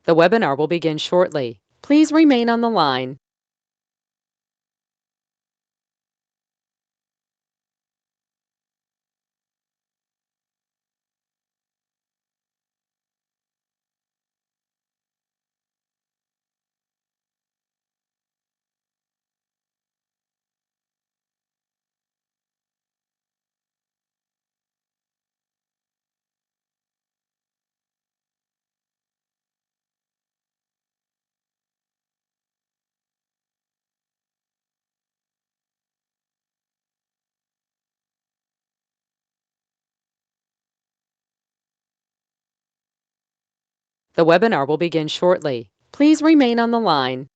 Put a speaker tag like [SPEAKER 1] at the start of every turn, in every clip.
[SPEAKER 1] The webinar will begin shortly. Please remain on the line. The webinar will begin shortly. Please remain on the line.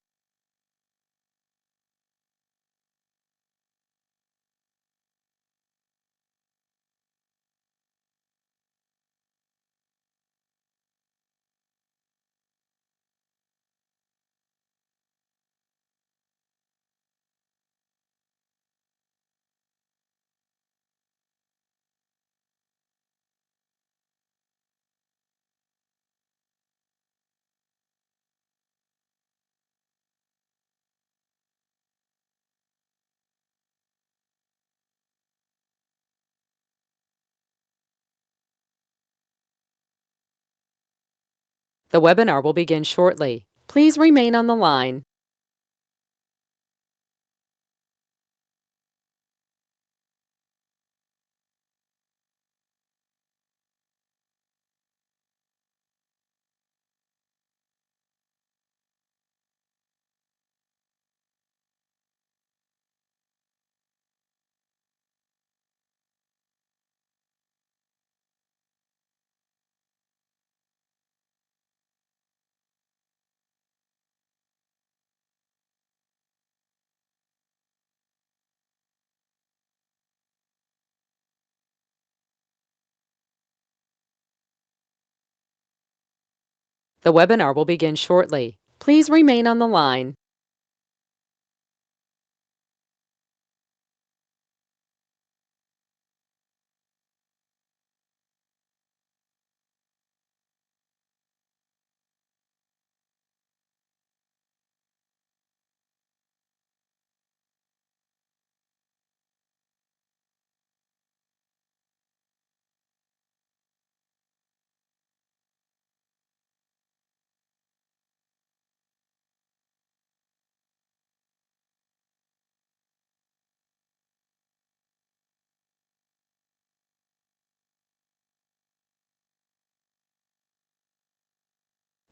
[SPEAKER 1] The webinar will begin shortly. Please remain on the line. The webinar will begin shortly. Please remain on the line.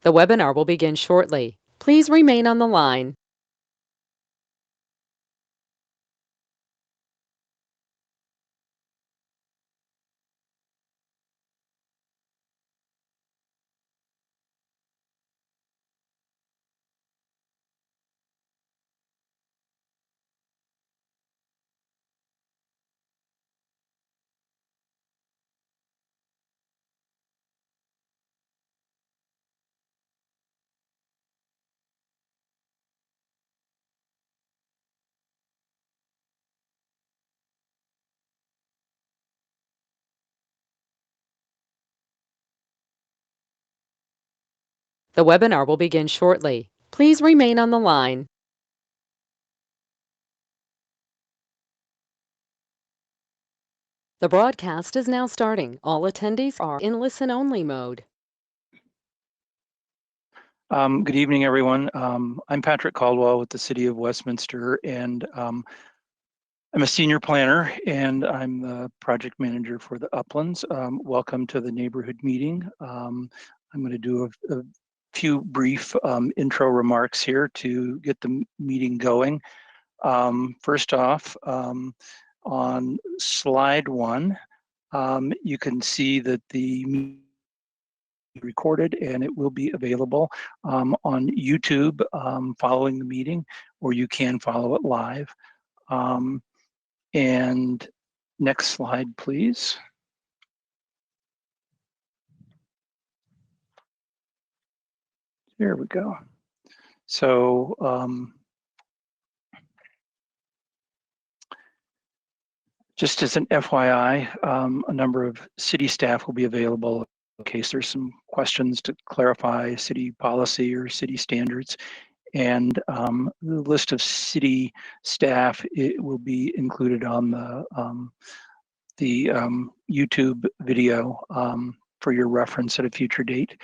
[SPEAKER 1] The webinar will begin shortly. Please remain on the line. The webinar will begin shortly. Please remain on the line. The broadcast is now starting. All attendees are in listen-only mode.
[SPEAKER 2] Good evening, everyone. I'm Patrick Caldwell with the City of Westminster, and I'm a senior planner, and I'm the project manager for the Uplands. Welcome to the neighborhood meeting. I'm going to do a few brief intro remarks here to get the meeting going. First off, on slide 1, you can see that the meeting recorded and it will be available on YouTube following the meeting, or you can follow it live. And next slide, please. There we go. So just as an FYI, a number of city staff will be available in case there's some questions to clarify city policy or city standards. And the list of city staff, it will be included on the YouTube video for your reference at a future date.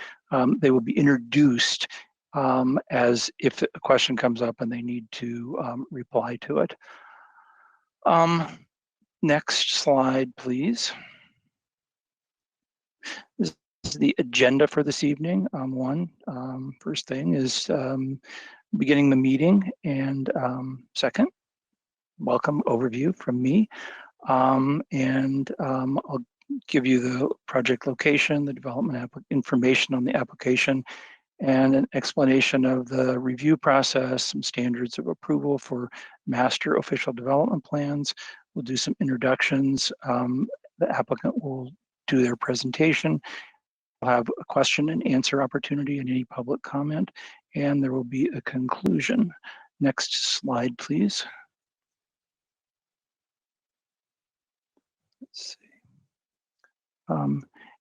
[SPEAKER 2] They will be introduced as if a question comes up and they need to reply to it. Next slide, please. This is the agenda for this evening. First thing is beginning the meeting, and second, welcome overview from me. I'll give you the project location, the development information on the application, and an explanation of the review process, some standards of approval for master official development plans. We'll do some introductions. The applicant will do their presentation. We'll have a question and answer opportunity and any public comment, and there will be a conclusion. Next slide, please. Let's see.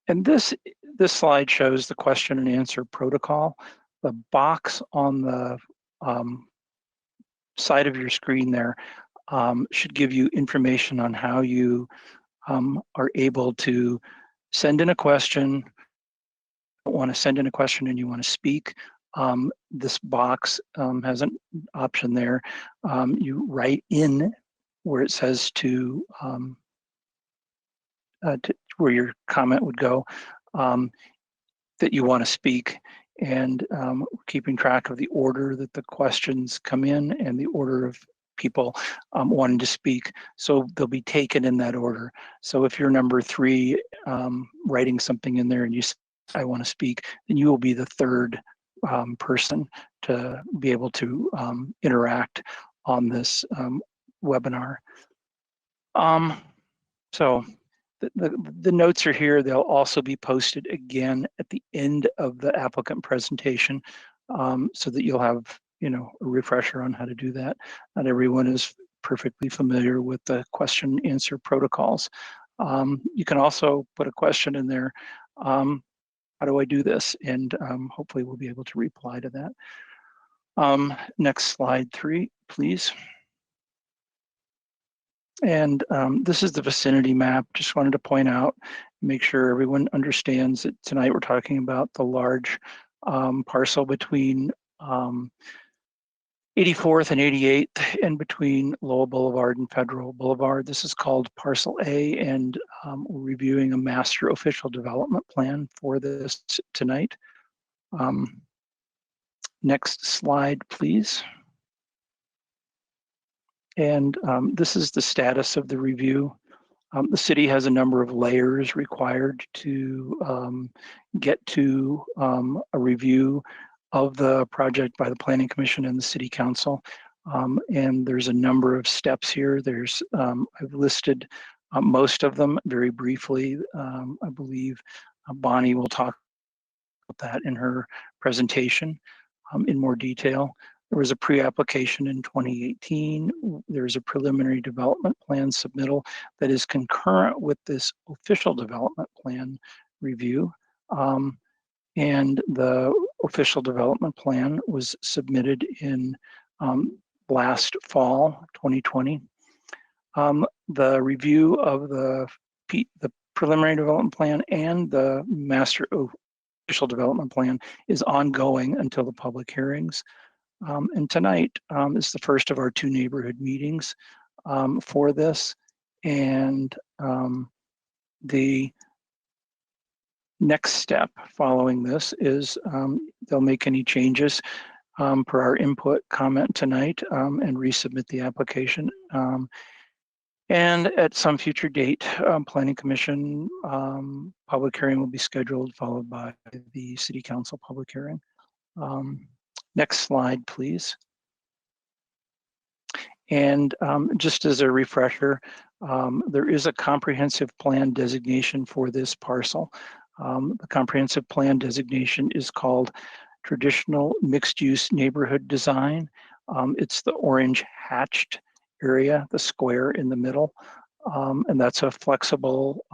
[SPEAKER 2] And this slide shows the question and answer protocol. The box on the side of your screen there should give you information on how you are able to send in a question. You want to send in a question and you want to speak. This box has an option there. You write in where it says to where your comment would go, that you want to speak, and keeping track of the order that the questions come in and the order of people wanting to speak. So they'll be taken in that order. So if you're number 3 writing something in there and you say, I want to speak, then you will be the third person to be able to interact on this webinar. So the notes are here. They'll also be posted again at the end of the applicant presentation, so that you'll have a refresher on how to do that. Not everyone is perfectly familiar with the question and answer protocols. You can also put a question in there. How do I do this? And hopefully we'll be able to reply to that. Next slide 3, please. And this is the vicinity map. Just wanted to point out, make sure everyone understands that tonight we're talking about the large parcel between 84th and 88th and between Lowell Boulevard and Federal Boulevard. This is called Parcel A, and we're reviewing a master official development plan for this tonight. Next slide, please. And this is the status of the review. The city has a number of layers required to get to a review of the project by the Planning Commission and the City Council. And there's a number of steps here. I've listed most of them very briefly. I believe Bonnie will talk about that in her presentation in more detail. There was a pre-application in 2018. There's a preliminary development plan submittal that is concurrent with this official development plan review. And the official development plan was submitted in last fall, 2020. The review of the preliminary development plan and the master official development plan is ongoing until the public hearings. And tonight is the first of our 2 neighborhood meetings for this. And the next step following this is they'll make any changes per our input comment tonight and resubmit the application. And at some future date, Planning Commission public hearing will be scheduled, followed by the City Council public hearing. Next slide, please. And just as a refresher, there is a comprehensive plan designation for this parcel. The comprehensive plan designation is called Traditional Mixed-Use Neighborhood Design. It's the orange hatched area, the square in the middle, and that's a flexible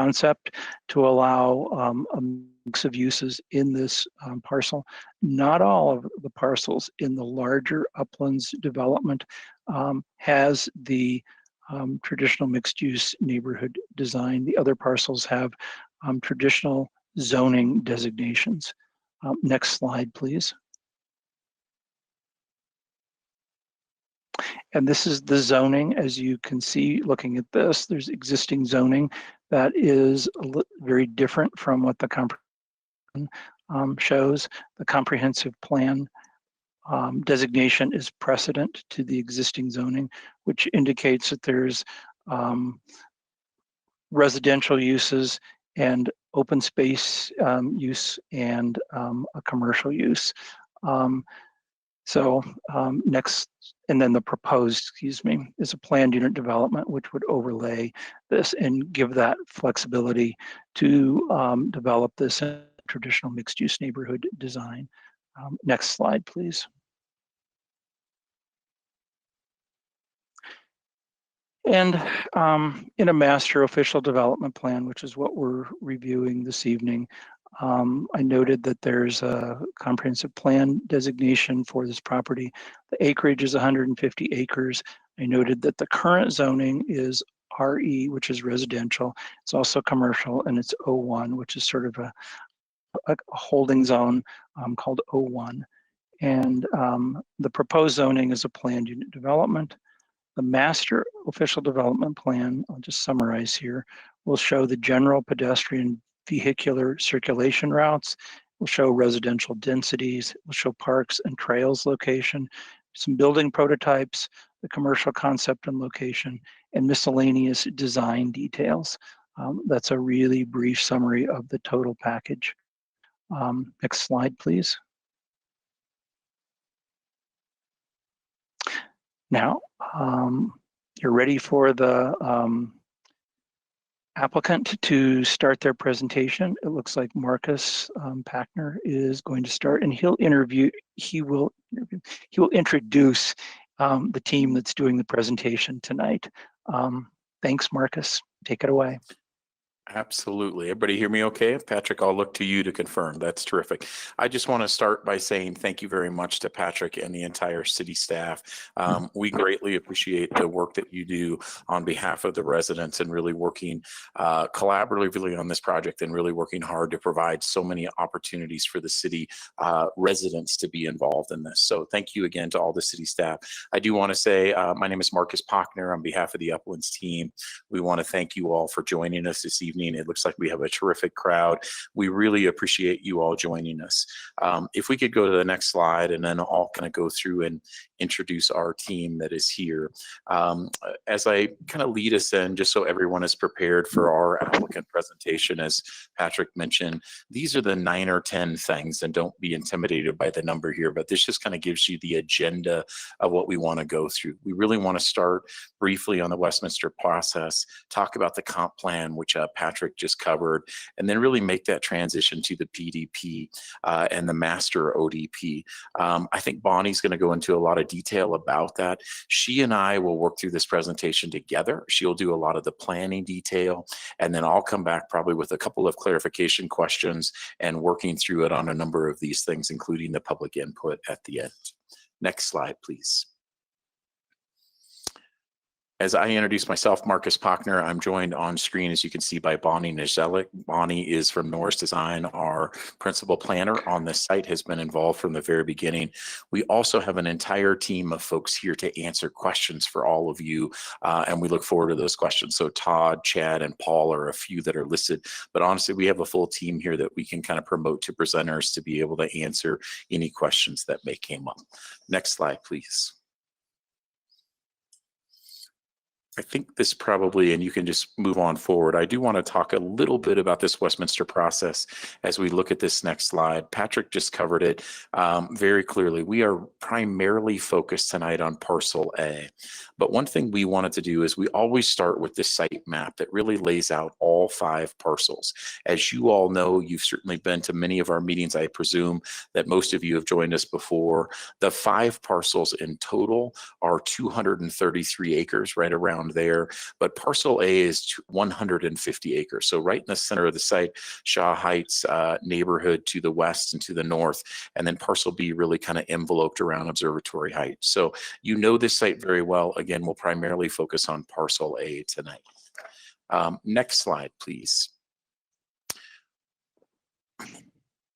[SPEAKER 2] concept to allow a mix of uses in this parcel. Not all of the parcels in the larger Uplands development has the traditional mixed-use neighborhood design. The other parcels have traditional zoning designations. Next slide, please. And this is the zoning. As you can see, looking at this, there's existing zoning that is very different from what the comprehensive shows. The comprehensive plan designation is precedent to the existing zoning, which indicates that there's residential uses and open space use and a commercial use. Next, and then the proposed, is a planned unit development, which would overlay this and give that flexibility to develop this in traditional mixed-use neighborhood design. Next slide, please. And in a master official development plan, which is what we're reviewing this evening, I noted that there's a comprehensive plan designation for this property. The acreage is 150 acres. I noted that the current zoning is RE, which is residential. It's also commercial, and it's O1, which is sort of a holding zone called O1. And the proposed zoning is a planned unit development. The master official development plan, I'll just summarize here, will show the general pedestrian vehicular circulation routes, will show residential densities, will show parks and trails location, some building prototypes, the commercial concept and location, and miscellaneous design details. That's a really brief summary of the total package. Next slide, please. Now, you're ready for the applicant to start their presentation. It looks like Marcus Packner is going to start, and he will introduce the team that's doing the presentation tonight. Thanks, Marcus. Take it away.
[SPEAKER 3] Absolutely. Everybody hear me okay? Patrick, I'll look to you to confirm. That's terrific. I just want to start by saying thank you very much to Patrick and the entire city staff. We greatly appreciate the work that you do on behalf of the residents and really working collaboratively on this project and really working hard to provide so many opportunities for the city residents to be involved in this. So thank you again to all the city staff. I do want to say my name is Marcus Packner on behalf of the Uplands team. We want to thank you all for joining us this evening. It looks like we have a terrific crowd. We really appreciate you all joining us. If we could go to the next slide, and then I'll kind of go through and introduce our team that is here. As I kind of lead us in, just so everyone is prepared for our applicant presentation, as Patrick mentioned, these are the 9 or 10 things, and don't be intimidated by the number here, but this just kind of gives you the agenda of what we want to go through. We really want to start briefly on the Westminster process, talk about the comp plan, which Patrick just covered, and then really make that transition to the PDP and the master ODP. I think Bonnie's going to go into a lot of detail about that. She and I will work through this presentation together. She'll do a lot of the planning detail, and then I'll come back probably with a couple of clarification questions and working through it on a number of these things, including the public input at the end. Next slide, please. As I introduce myself, Marcus Packner, I'm joined on screen, as you can see, by Bonnie Nizelik. Bonnie is from Norris Design, our principal planner on this site, has been involved from the very beginning. We also have an entire team of folks here to answer questions for all of you, and we look forward to those questions. So Todd, Chad, and Paul are a few that are listed, but honestly, we have a full team here that we can kind of promote to presenters to be able to answer any questions that may come up. Next slide, please. I think this probably, and you can just move on forward. I do want to talk a little bit about this Westminster process as we look at this next slide. Patrick just covered it very clearly. We are primarily focused tonight on parcel A, but one thing we wanted to do is we always start with this site map that really lays out all 5 parcels. As you all know, you've certainly been to many of our meetings. I presume that most of you have joined us before. The 5 parcels in total are 233 acres, right around around there. But parcel A is 150 acres. So right in the center of the site, Shaw Heights neighborhood to the west and to the north, and then parcel B really kind of enveloped around Observatory Heights. So you know this site very well. Again, we'll primarily focus on parcel A tonight. Next slide, please.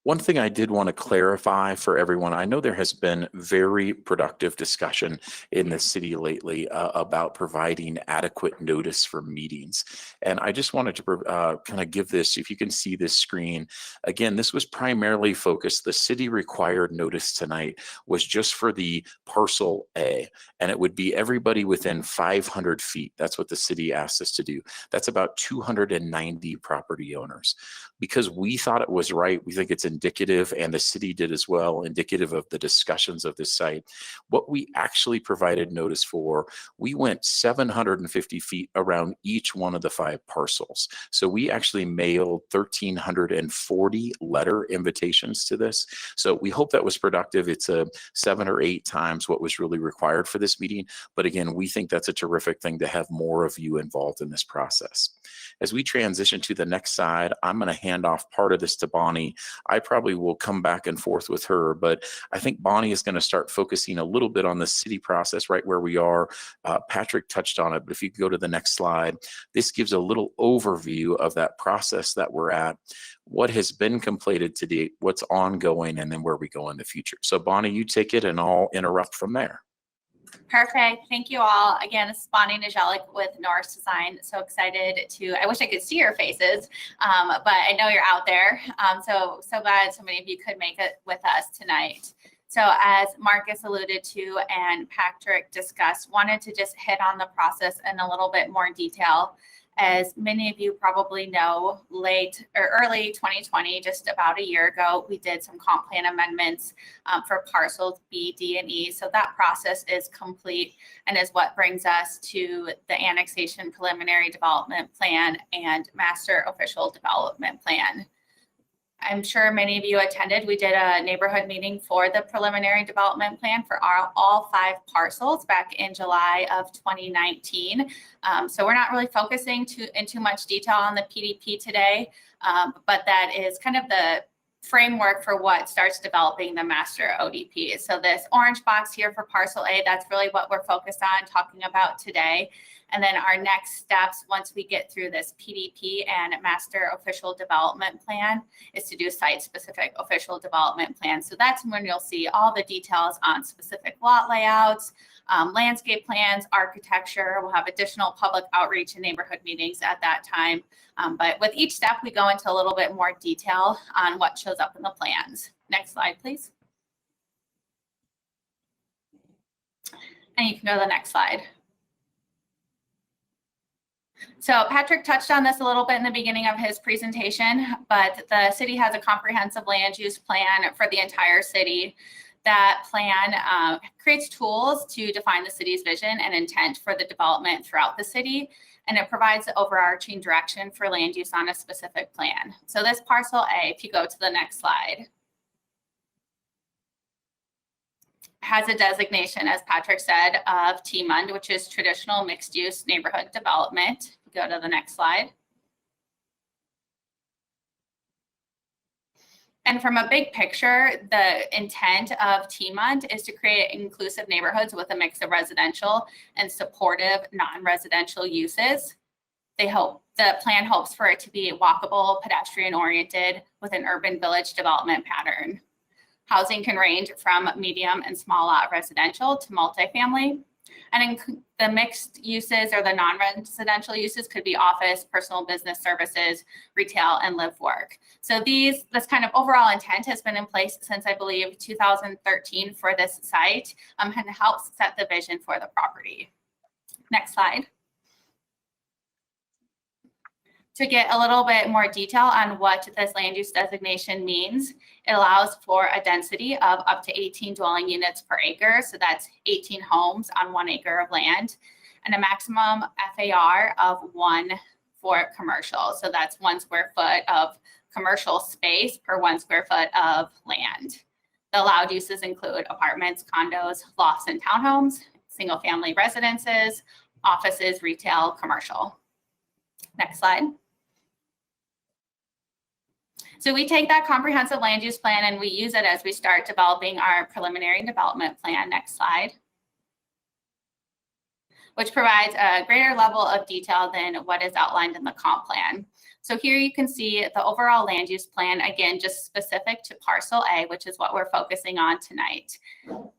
[SPEAKER 3] One thing I did want to clarify for everyone, I know there has been very productive discussion in the city lately about providing adequate notice for meetings. And I just wanted to kind of give this, if you can see this screen, again, this was primarily focused, the city required notice tonight was just for the parcel A, and it would be everybody within 500 feet. That's what the city asked us to do. That's about 290 property owners. Because we thought it was right, we think it's indicative, and the city did as well, indicative of the discussions of this site. What we actually provided notice for, we went 750 feet around each one of the 5 parcels. So we actually mailed 1,340 letter invitations to this. So we hope that was productive. It's 7 or 8 times what was really required for this meeting. But again, we think that's a terrific thing to have more of you involved in this process. As we transition to the next side, I'm going to hand off part of this to Bonnie. I probably will come back and forth with her, but I think Bonnie is going to start focusing a little bit on the city process right where we are. Patrick touched on it, but if you go to the next slide, this gives a little overview of that process that we're at, what has been completed to date, what's ongoing, and then where we go in the future. So Bonnie, you take it and I'll interrupt from there.
[SPEAKER 4] Perfect. Thank you all. Again, this is Bonnie Najalik with Use Design. So excited I wish I could see your faces, but I know you're out there. So glad so many of you could make it with us tonight. So as Marcus alluded to and Patrick discussed, wanted to just hit on the process in a little bit more detail. As many of you probably know, early 2020, just about a year ago, we did some comp plan amendments for parcels B, D, and E. So that process is complete and is what brings us to the annexation preliminary development plan and master official development plan. I'm sure many of you attended. We did a neighborhood meeting for the preliminary development plan for all 5 parcels back in July of 2019. So we're not really focusing in too much detail on the PDP today, but that is kind of the framework for what starts developing the master ODP. So this orange box here for parcel A, that's really what we're focused on talking about today. And then our next steps, once we get through this PDP and master official development plan, is to do site-specific official development plan. So that's when you'll see all the details on specific lot layouts, landscape plans, architecture. We'll have additional public outreach and neighborhood meetings at that time. But with each step, we go into a little bit more detail on what shows up in the plans. Next slide, please. And you can go to the next slide. So Patrick touched on this a little bit in the beginning of his presentation, but the city has a comprehensive land use plan for the entire city. That plan creates tools to define the city's vision and intent for the development throughout the city, and it provides the overarching direction for land use on a specific plan. So this parcel A, if you go to the next slide, has a designation, as Patrick said, of Teamund, which is traditional mixed-use neighborhood development. Go to the next slide. And from a big picture, the intent of Tmont is to create inclusive neighborhoods with a mix of residential and supportive non-residential uses. The plan hopes for it to be walkable, pedestrian-oriented with an urban village development pattern. Housing can range from medium and small lot residential to multifamily. And in the mixed uses or the non-residential uses could be office, personal business services, retail, and live work. So this kind of overall intent has been in place since, I believe, 2013 for this site and helps set the vision for the property. Next slide. To get a little bit more detail on what this land use designation means, it allows for a density of up to 18 dwelling units per acre. So that's 18 homes on 1 acre of land, and a maximum FAR of 1 for commercial. So that's 1 square foot of commercial space per 1 square foot of land. The allowed uses include apartments, condos, lofts, and townhomes, single family residences, offices, retail, commercial. Next slide. So we take that comprehensive land use plan and we use it as we start developing our preliminary development plan. Next slide. Which provides a greater level of detail than what is outlined in the comp plan. So here you can see the overall land use plan, again, just specific to parcel A, which is what we're focusing on tonight.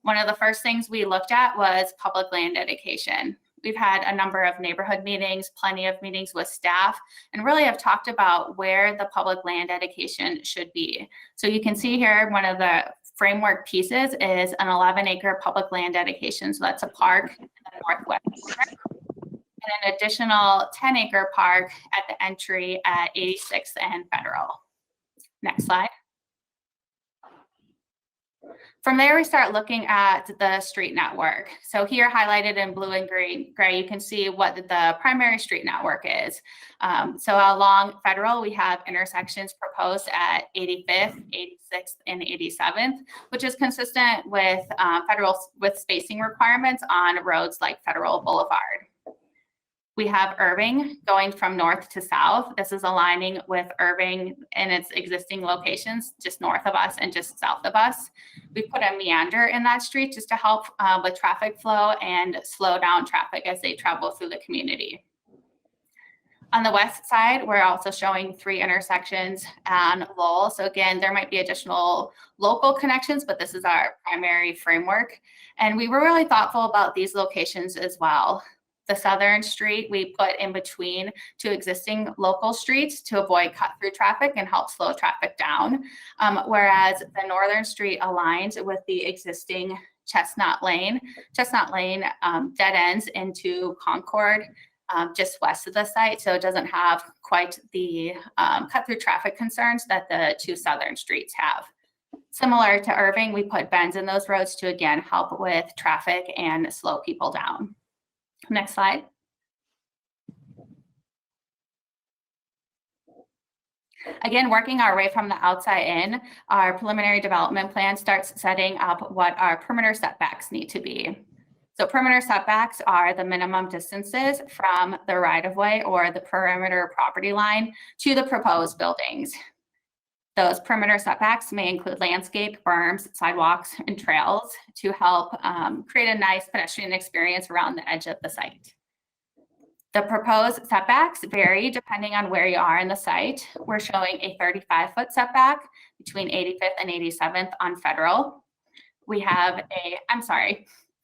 [SPEAKER 4] One of the first things we looked at was public land dedication. We've had a number of neighborhood meetings, plenty of meetings with staff, and really have talked about where the public land dedication should be. So you can see here, one of the framework pieces is an 11-acre public land dedication. So that's a park in the northwest corner, and an additional 10-acre park at the entry at 86th and Federal. Next slide. From there, we start looking at the street network. So here, highlighted in blue and gray, you can see what the primary street network is. So along Federal, we have intersections proposed at 85th, 86th, and 87th, which is consistent with Federal with spacing requirements on roads like Federal Boulevard. We have Irving going from north to south. This is aligning with Irving in its existing locations, just north of us and just south of us. We put a meander in that street just to help with traffic flow and slow down traffic as they travel through the community. On the west side, we're also showing 3 intersections on Lowell. So again, there might be additional local connections, but this is our primary framework. And we were really thoughtful about these locations as well. The southern street we put in between 2 existing local streets to avoid cut-through traffic and help slow traffic down, whereas the northern street aligns with the existing Chestnut Lane. Chestnut Lane dead ends into Concord just west of the site, so it doesn't have quite the cut-through traffic concerns that the 2 southern streets have. Similar to Irving, we put bends in those roads to, again, help with traffic and slow people down. Next slide. Again, working our way from the outside in, our preliminary development plan starts setting up what our perimeter setbacks need to be. So perimeter setbacks are the minimum distances from the right-of-way or the perimeter property line to the proposed buildings. Those perimeter setbacks may include landscape, berms, sidewalks, and trails to help create a nice pedestrian experience around the edge of the site. The proposed setbacks vary depending on where you are in the site. We're showing a 35-foot setback between 85th and 87th on Federal. We have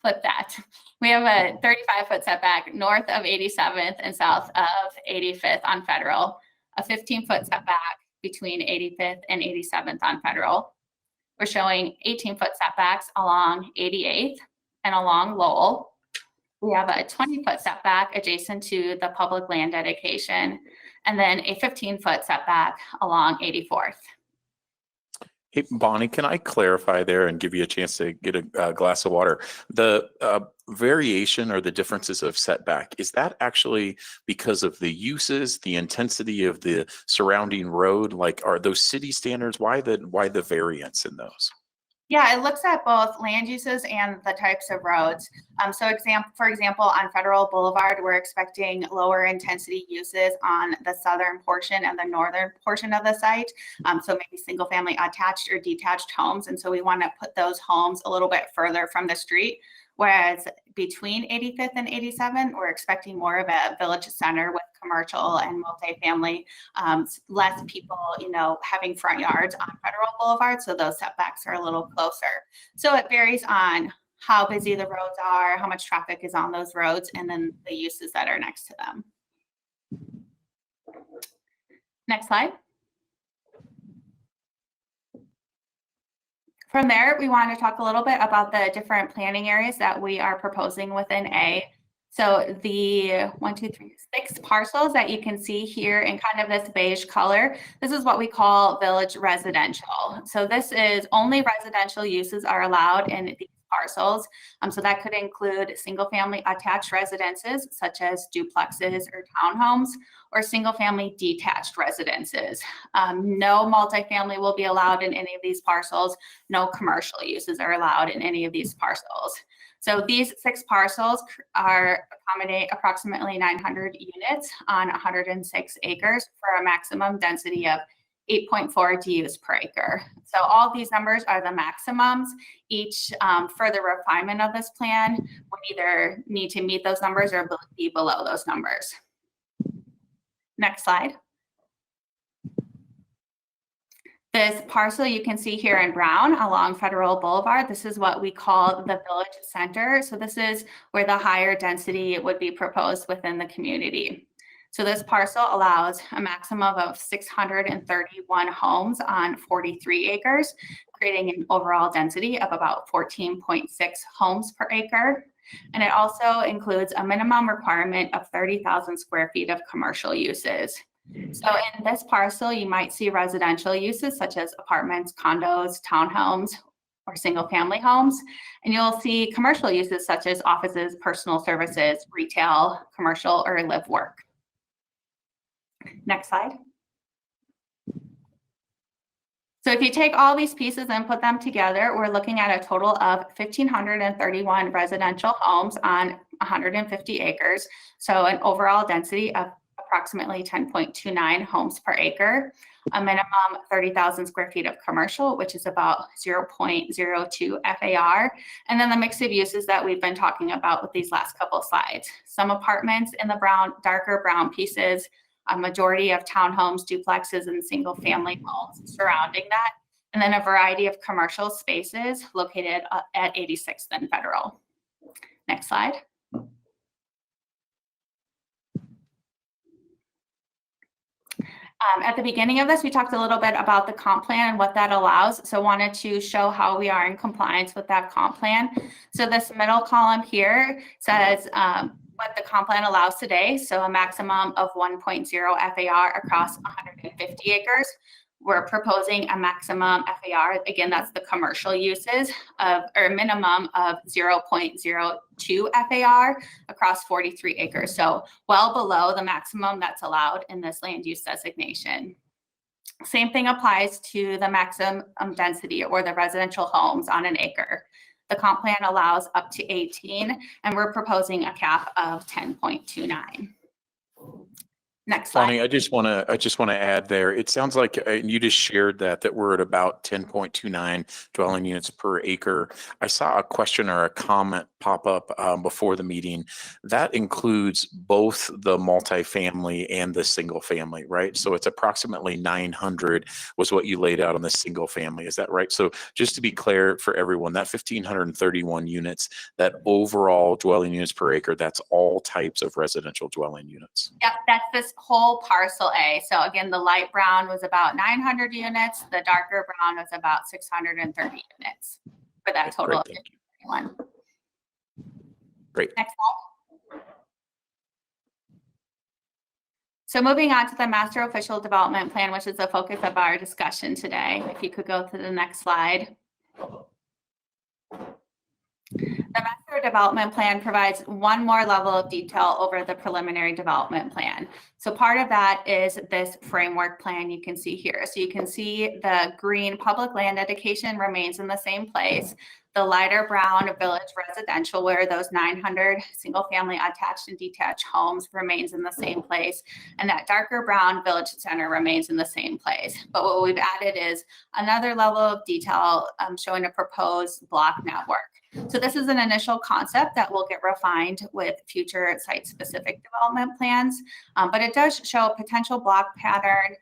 [SPEAKER 4] flip that. We have a 35-foot setback north of 87th and south of 85th on Federal, a 15-foot setback between 85th and 87th on Federal. We're showing 18-foot setbacks along 88th and along Lowell. We have a 20-foot setback adjacent to the public land dedication, and then a 15-foot setback along 84th.
[SPEAKER 3] Hey, Bonnie, can I clarify there and give you a chance to get a glass of water? The variation or the differences of setback, is that actually because of the uses, the intensity of the surrounding road? Like, are those city standards? Why the variance in those?
[SPEAKER 4] Yeah, it looks at both land uses and the types of roads. For example, on Federal Boulevard, we're expecting lower intensity uses on the southern portion and the northern portion of the site. So maybe single family attached or detached homes. And so we want to put those homes a little bit further from the street. Whereas between 85th and 87th, we're expecting more of a village center with commercial and multifamily, less people, having front yards on Federal Boulevard. So those setbacks are a little closer. So it varies on how busy the roads are, how much traffic is on those roads, and then the uses that are next to them. Next slide. From there, we want to talk a little bit about the different planning areas that we are proposing within A. So the 6 parcels that you can see here in kind of this beige color, this is what we call village residential. So this is only residential uses are allowed in these parcels. So that could include single family attached residences such as duplexes or townhomes, or single family detached residences. No multifamily will be allowed in any of these parcels. No commercial uses are allowed in any of these parcels. So these 6 parcels accommodate approximately 900 units on 106 acres for a maximum density of 8.4 DUs per acre. So all these numbers are the maximums. Each further refinement of this plan would either need to meet those numbers or be below those numbers. Next slide. This parcel you can see here in brown along Federal Boulevard, this is what we call the Village Center. So this is where the higher density would be proposed within the community. So this parcel allows a maximum of 631 homes on 43 acres, creating an overall density of about 14.6 homes per acre. And it also includes a minimum requirement of 30,000 square feet of commercial uses. So in this parcel, you might see residential uses such as apartments, condos, townhomes, or single family homes. And you'll see commercial uses such as offices, personal services, retail, commercial, or live work. Next slide. So if you take all these pieces and put them together, we're looking at a total of 1,531 residential homes on 150 acres. So an overall density of approximately 10.29 homes per acre, a minimum 30,000 square feet of commercial, which is about 0.02 FAR, and then the mix of uses that we've been talking about with these last couple slides. Some apartments in the brown, darker brown pieces, a majority of townhomes, duplexes, and single family homes surrounding that, and then a variety of commercial spaces located at 86th and Federal. Next slide. At the beginning of this, we talked a little bit about the comp plan and what that allows. So wanted to show how we are in compliance with that comp plan. So this middle column here says what the comp plan allows today. So a maximum of 1.0 FAR across 150 acres. We're proposing a maximum FAR, again, that's the commercial uses, of or a minimum of 0.02 FAR across 43 acres. So well below the maximum that's allowed in this land use designation. Same thing applies to the maximum density or the residential homes on an acre. The comp plan allows up to 18, and we're proposing a cap of 10.29. Next slide.
[SPEAKER 3] Bonnie, I just want to add there. It sounds like you just shared that we're at about 10.29 dwelling units per acre. I saw a question or a comment pop up before the meeting. That includes both the multifamily and the single family, right? So it's approximately 900 was what you laid out on the single family. Is that right? So just to be clear for everyone, that 1,531 units, that overall dwelling units per acre, that's all types of residential dwelling units.
[SPEAKER 4] Yep, that's this whole parcel A. So again, the light brown was about 900 units. The darker brown was about 630 units for that total of 51.
[SPEAKER 3] Great.
[SPEAKER 4] Next slide. So moving on to the Master Official Development Plan, which is the focus of our discussion today. If you could go to the next slide. The Master Development Plan provides one more level of detail over the preliminary development plan. So part of that is this framework plan you can see here. So you can see the green public land dedication remains in the same place. The lighter brown Village Residential, where those 900 single family attached and detached homes remains in the same place. And that darker brown Village Center remains in the same place. But what we've added is another level of detail showing a proposed block network. So this is an initial concept that will get refined with future site-specific development plans, but it does show a potential block pattern,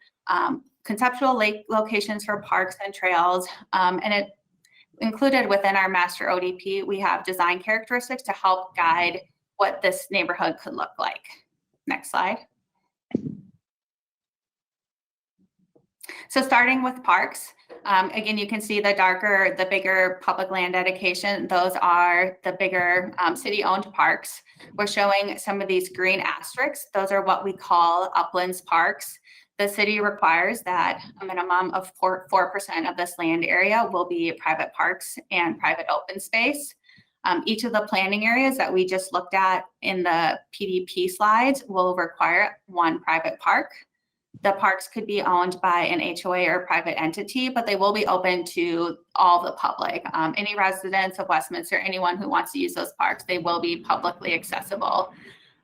[SPEAKER 4] conceptual lake locations for parks and trails, and it included within our master ODP, we have design characteristics to help guide what this neighborhood could look like. Next slide. So starting with parks, again, you can see the bigger public land dedication. Those are the bigger city-owned parks. We're showing some of these green asterisks. Those are what we call Uplands Parks. The city requires that a minimum of 4% of this land area will be private parks and private open space. Each of the planning areas that we just looked at in the PDP slides will require one private park. The parks could be owned by an HOA or private entity, but they will be open to all the public. Any residents of Westminster, anyone who wants to use those parks, they will be publicly accessible.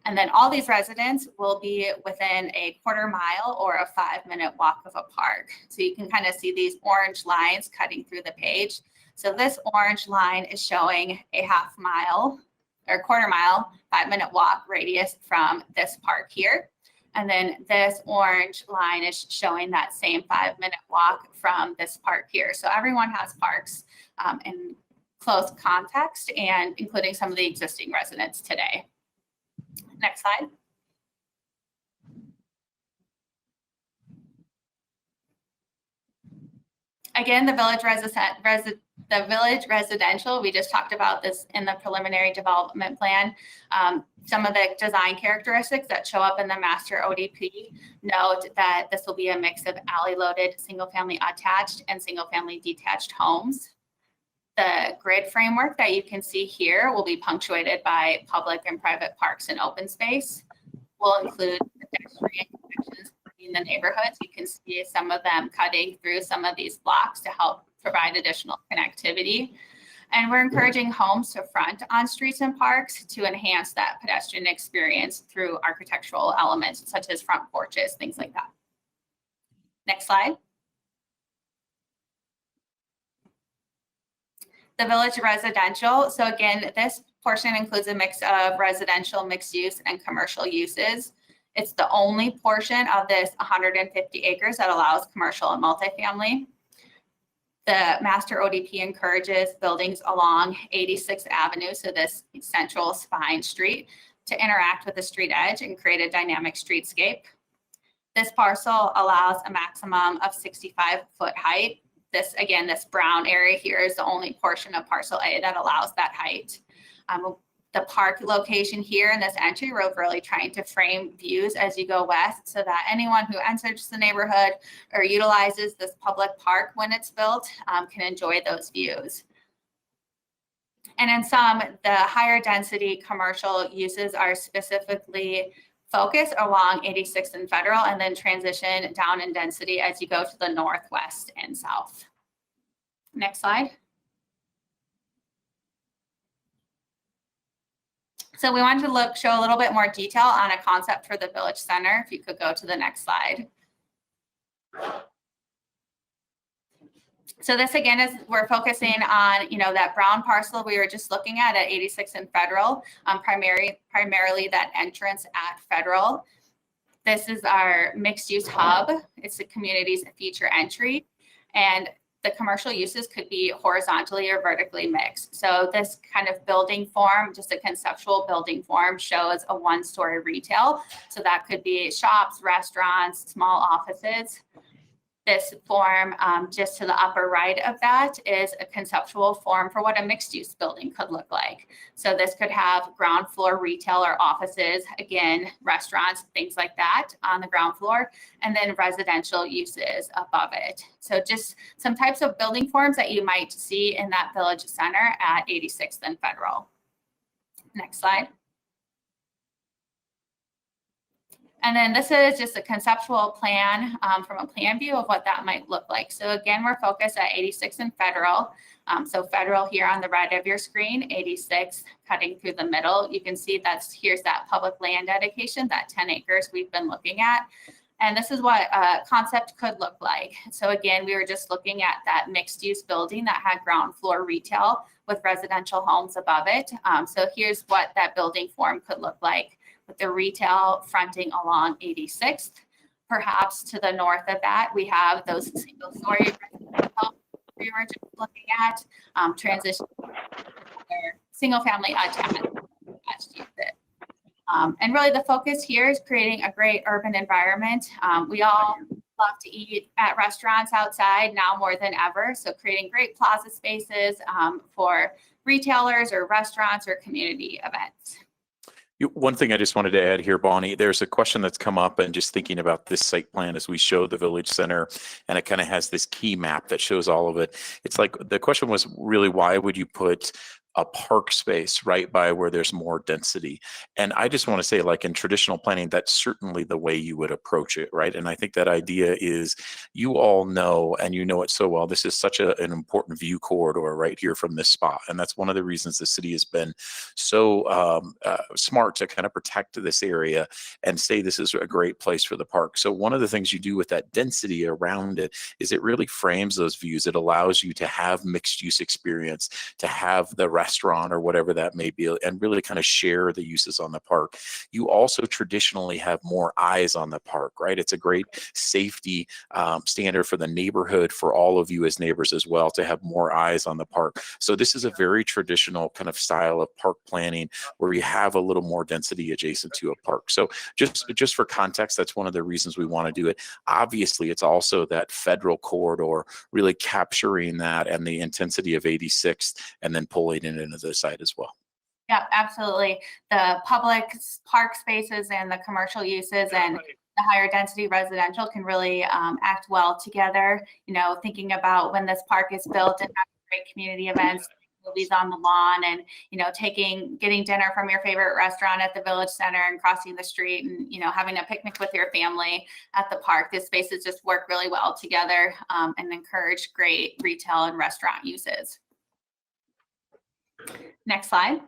[SPEAKER 4] And then all these residents will be within a quarter-mile or a 5-minute walk of a park. So you can kind of see these orange lines cutting through the page. So this orange line is showing a half-mile or quarter-mile, 5-minute walk radius from this park here. And then this orange line is showing that same 5-minute walk from this park here. So everyone has parks in close context, and including some of the existing residents today. Next slide. Again, the Village Residential, we just talked about this in the preliminary development plan. Some of the design characteristics that show up in the master ODP note that this will be a mix of alley-loaded, single-family attached, and single-family detached homes. The grid framework that you can see here will be punctuated by public and private parks and open space. We'll include pedestrian connections in the neighborhoods. You can see some of them cutting through some of these blocks to help provide additional connectivity. And we're encouraging homes to front on streets and parks to enhance that pedestrian experience through architectural elements such as front porches, things like that. Next slide. The Village Residential. So again, this portion includes a mix of residential, mixed use, and commercial uses. It's the only portion of this 150 acres that allows commercial and multifamily. The master ODP encourages buildings along 86th Avenue, so this central spine street, to interact with the street edge and create a dynamic streetscape. This parcel allows a maximum of 65-foot height. This, again, this brown area here is the only portion of parcel A that allows that height. The park location here in this entry, we're really trying to frame views as you go west so that anyone who enters the neighborhood or utilizes this public park when it's built can enjoy those views. And in some, the higher density commercial uses are specifically focused along 86th and Federal, and then transition down in density as you go to the northwest and south. Next slide. So we wanted to show a little bit more detail on a concept for the Village Center. If you could go to the next slide. So this again is, we're focusing on, that brown parcel we were just looking at 86th and Federal, primarily that entrance at Federal. This is our mixed use hub. It's the community's feature entry, and the commercial uses could be horizontally or vertically mixed. So this kind of building form, just a conceptual building form, shows a one-story retail. So that could be shops, restaurants, small offices. This form, just to the upper right of that, is a conceptual form for what a mixed-use building could look like. So this could have ground floor retail or offices, again, restaurants, things like that on the ground floor, and then residential uses above it. So just some types of building forms that you might see in that Village Center at 86th and Federal. Next slide. And then this is just a conceptual plan from a plan view of what that might look like. So again, we're focused at 86th and Federal. So Federal here on the right of your screen, 86th cutting through the middle. You can see here's that public land dedication, that 10 acres we've been looking at. And this is what a concept could look like. So again, we were just looking at that mixed use building that had ground floor retail with residential homes above it. So here's what that building form could look like, with the retail fronting along 86th. Perhaps to the north of that, we have those single-story residential we were just looking at, transition single-family attached uses. And really the focus here is creating a great urban environment. We all love to eat at restaurants outside now more than ever. So creating great plaza spaces for retailers or restaurants or community events.
[SPEAKER 3] One thing I just wanted to add here, Bonnie, there's a question that's come up, and just thinking about this site plan as we show the Village Center, and it kind of has this key map that shows all of it. It's like the question was really, why would you put a park space right by where there's more density. And I just want to say, like in traditional planning, that's certainly the way you would approach it, right? And I think that idea is, you all know, and you know it so well, this is such an important view corridor right here from this spot. And that's one of the reasons the city has been so smart to kind of protect this area and say this is a great place for the park. So one of the things you do with that density around it is it really frames those views. It allows you to have mixed use experience, to have the restaurant or whatever that may be, and really kind of share the uses on the park. You also traditionally have more eyes on the park, right? It's a great safety standard for the neighborhood, for all of you as neighbors as well, to have more eyes on the park. So this is a very traditional kind of style of park planning where you have a little more density adjacent to a park. So just for context, that's one of the reasons we want to do it. Obviously, it's also that federal corridor, really capturing that and the intensity of 86th and then pulling it into the site as well.
[SPEAKER 4] Yeah, absolutely. The public park spaces and the commercial uses and the higher density residential can really act well together. You know, thinking about when this park is built and having great community events, movies on the lawn, and, you know, getting dinner from your favorite restaurant at the Village Center and crossing the street and, you know, having a picnic with your family at the park. These spaces just work really well together and encourage great retail and restaurant uses. Next slide.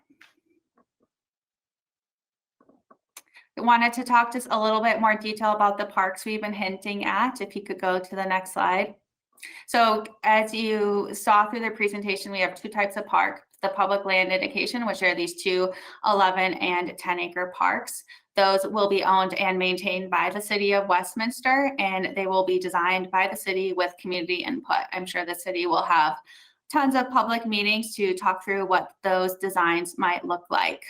[SPEAKER 4] I wanted to talk just a little bit more detail about the parks we've been hinting at. If you could go to the next slide. So as you saw through the presentation, we have two types of park: the public land dedication, which are these two 11 and 10-acre parks. Those will be owned and maintained by the city of Westminster, and they will be designed by the city with community input. I'm sure the city will have tons of public meetings to talk through what those designs might look like.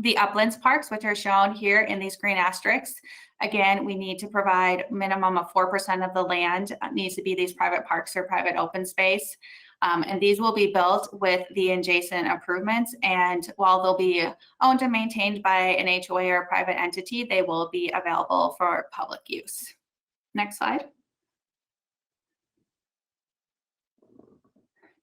[SPEAKER 4] The Uplands Parks, which are shown here in these green asterisks, again, we need to provide minimum of 4% of the land needs to be these private parks or private open space. And these will be built with the adjacent improvements. And while they'll be owned and maintained by an HOA or a private entity, they will be available for public use. Next slide.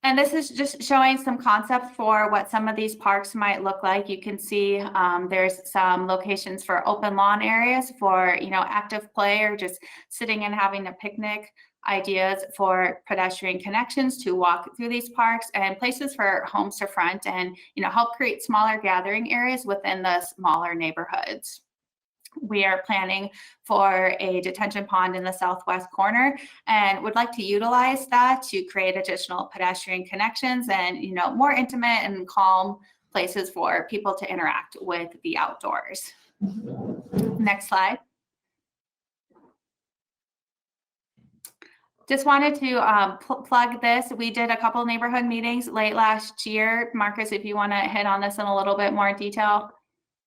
[SPEAKER 4] And this is just showing some concepts for what some of these parks might look like. You can see there's some locations for open lawn areas for, you know, active play or just sitting and having a picnic, ideas for pedestrian connections to walk through these parks, and places for homes to front and, you know, help create smaller gathering areas within the smaller neighborhoods. We are planning for a detention pond in the southwest corner and would like to utilize that to create additional pedestrian connections and, you know, more intimate and calm places for people to interact with the outdoors. Next slide. Just wanted to plug this. We did a couple neighborhood meetings late last year. Marcus, if you want to hit on this in a little bit more detail.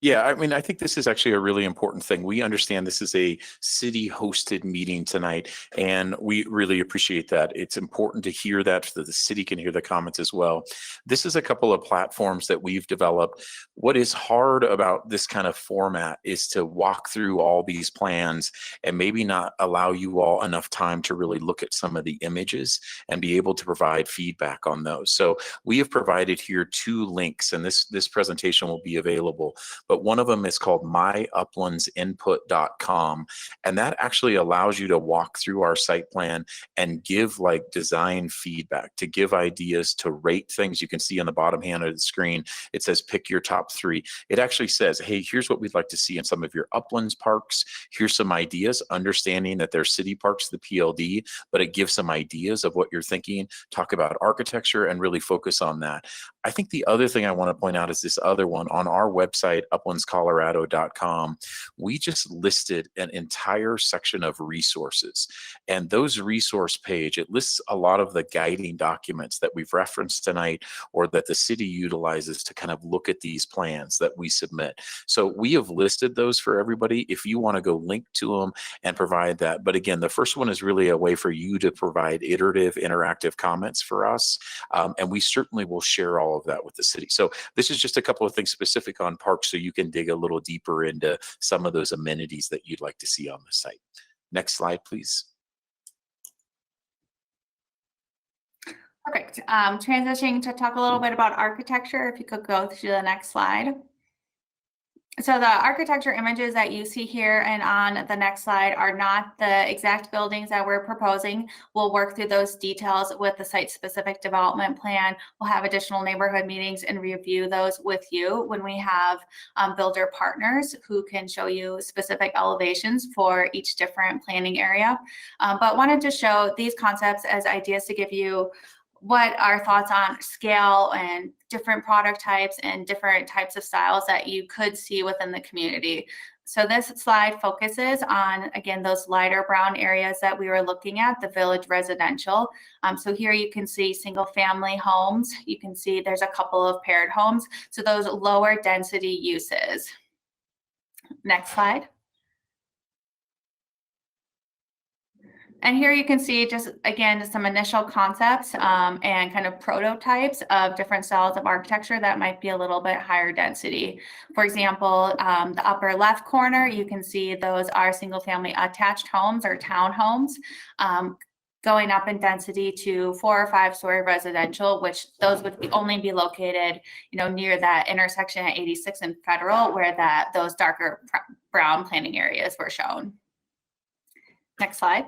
[SPEAKER 3] Yeah, I mean, I think this is actually a really important thing. We understand this is a city-hosted meeting tonight, and we really appreciate that. It's important to hear that so that the city can hear the comments as well. This is a couple of platforms that we've developed. What is hard about this kind of format is to walk through all these plans and maybe not allow you all enough time to really look at some of the images and be able to provide feedback on those. So we have provided here two links, and this presentation will be available. But one of them is called myuplandsinput.com, and that actually allows you to walk through our site plan and give like design feedback, to give ideas, to rate things. You can see on the bottom hand of the screen, it says pick your top 3. It actually says, hey, here's what we'd like to see in some of your Uplands parks. Here's some ideas, understanding that they're city parks, the PLD, but it gives some ideas of what you're thinking, talk about architecture, and really focus on that. I think the other thing I want to point out is this other one on our website, uplandscolorado.com. We just listed an entire section of resources, and those resource page, it lists a lot of the guiding documents that we've referenced tonight or that the city utilizes to kind of look at these plans that we submit. So we have listed those for everybody if you want to go link to them and provide that. But again, the first one is really a way for you to provide iterative, interactive comments for us. And we certainly will share all of that with the city. So this is just a couple of things specific on parks so you can dig a little deeper into some of those amenities that you'd like to see on the site. Next slide, please.
[SPEAKER 4] Perfect. Transitioning to talk a little bit about architecture, if you could go to the next slide. So the architecture images that you see here and on the next slide are not the exact buildings that we're proposing. We'll work through those details with the site-specific development plan. We'll have additional neighborhood meetings and review those with you when we have builder partners who can show you specific elevations for each different planning area. But wanted to show these concepts as ideas to give you what our thoughts on scale and different product types and different types of styles that you could see within the community. So this slide focuses on, again, those lighter brown areas that we were looking at, the village residential. So here you can see single family homes. You can see there's a couple of paired homes. So those lower density uses. Next slide. And here you can see just, again, some initial concepts and kind of prototypes of different styles of architecture that might be a little bit higher density. For example, the upper left corner, you can see those are single family attached homes or townhomes. Going up in density to 4 or 5 story residential, which those would only be located, near that intersection at 86 and Federal, where those darker brown planning areas were shown. Next slide.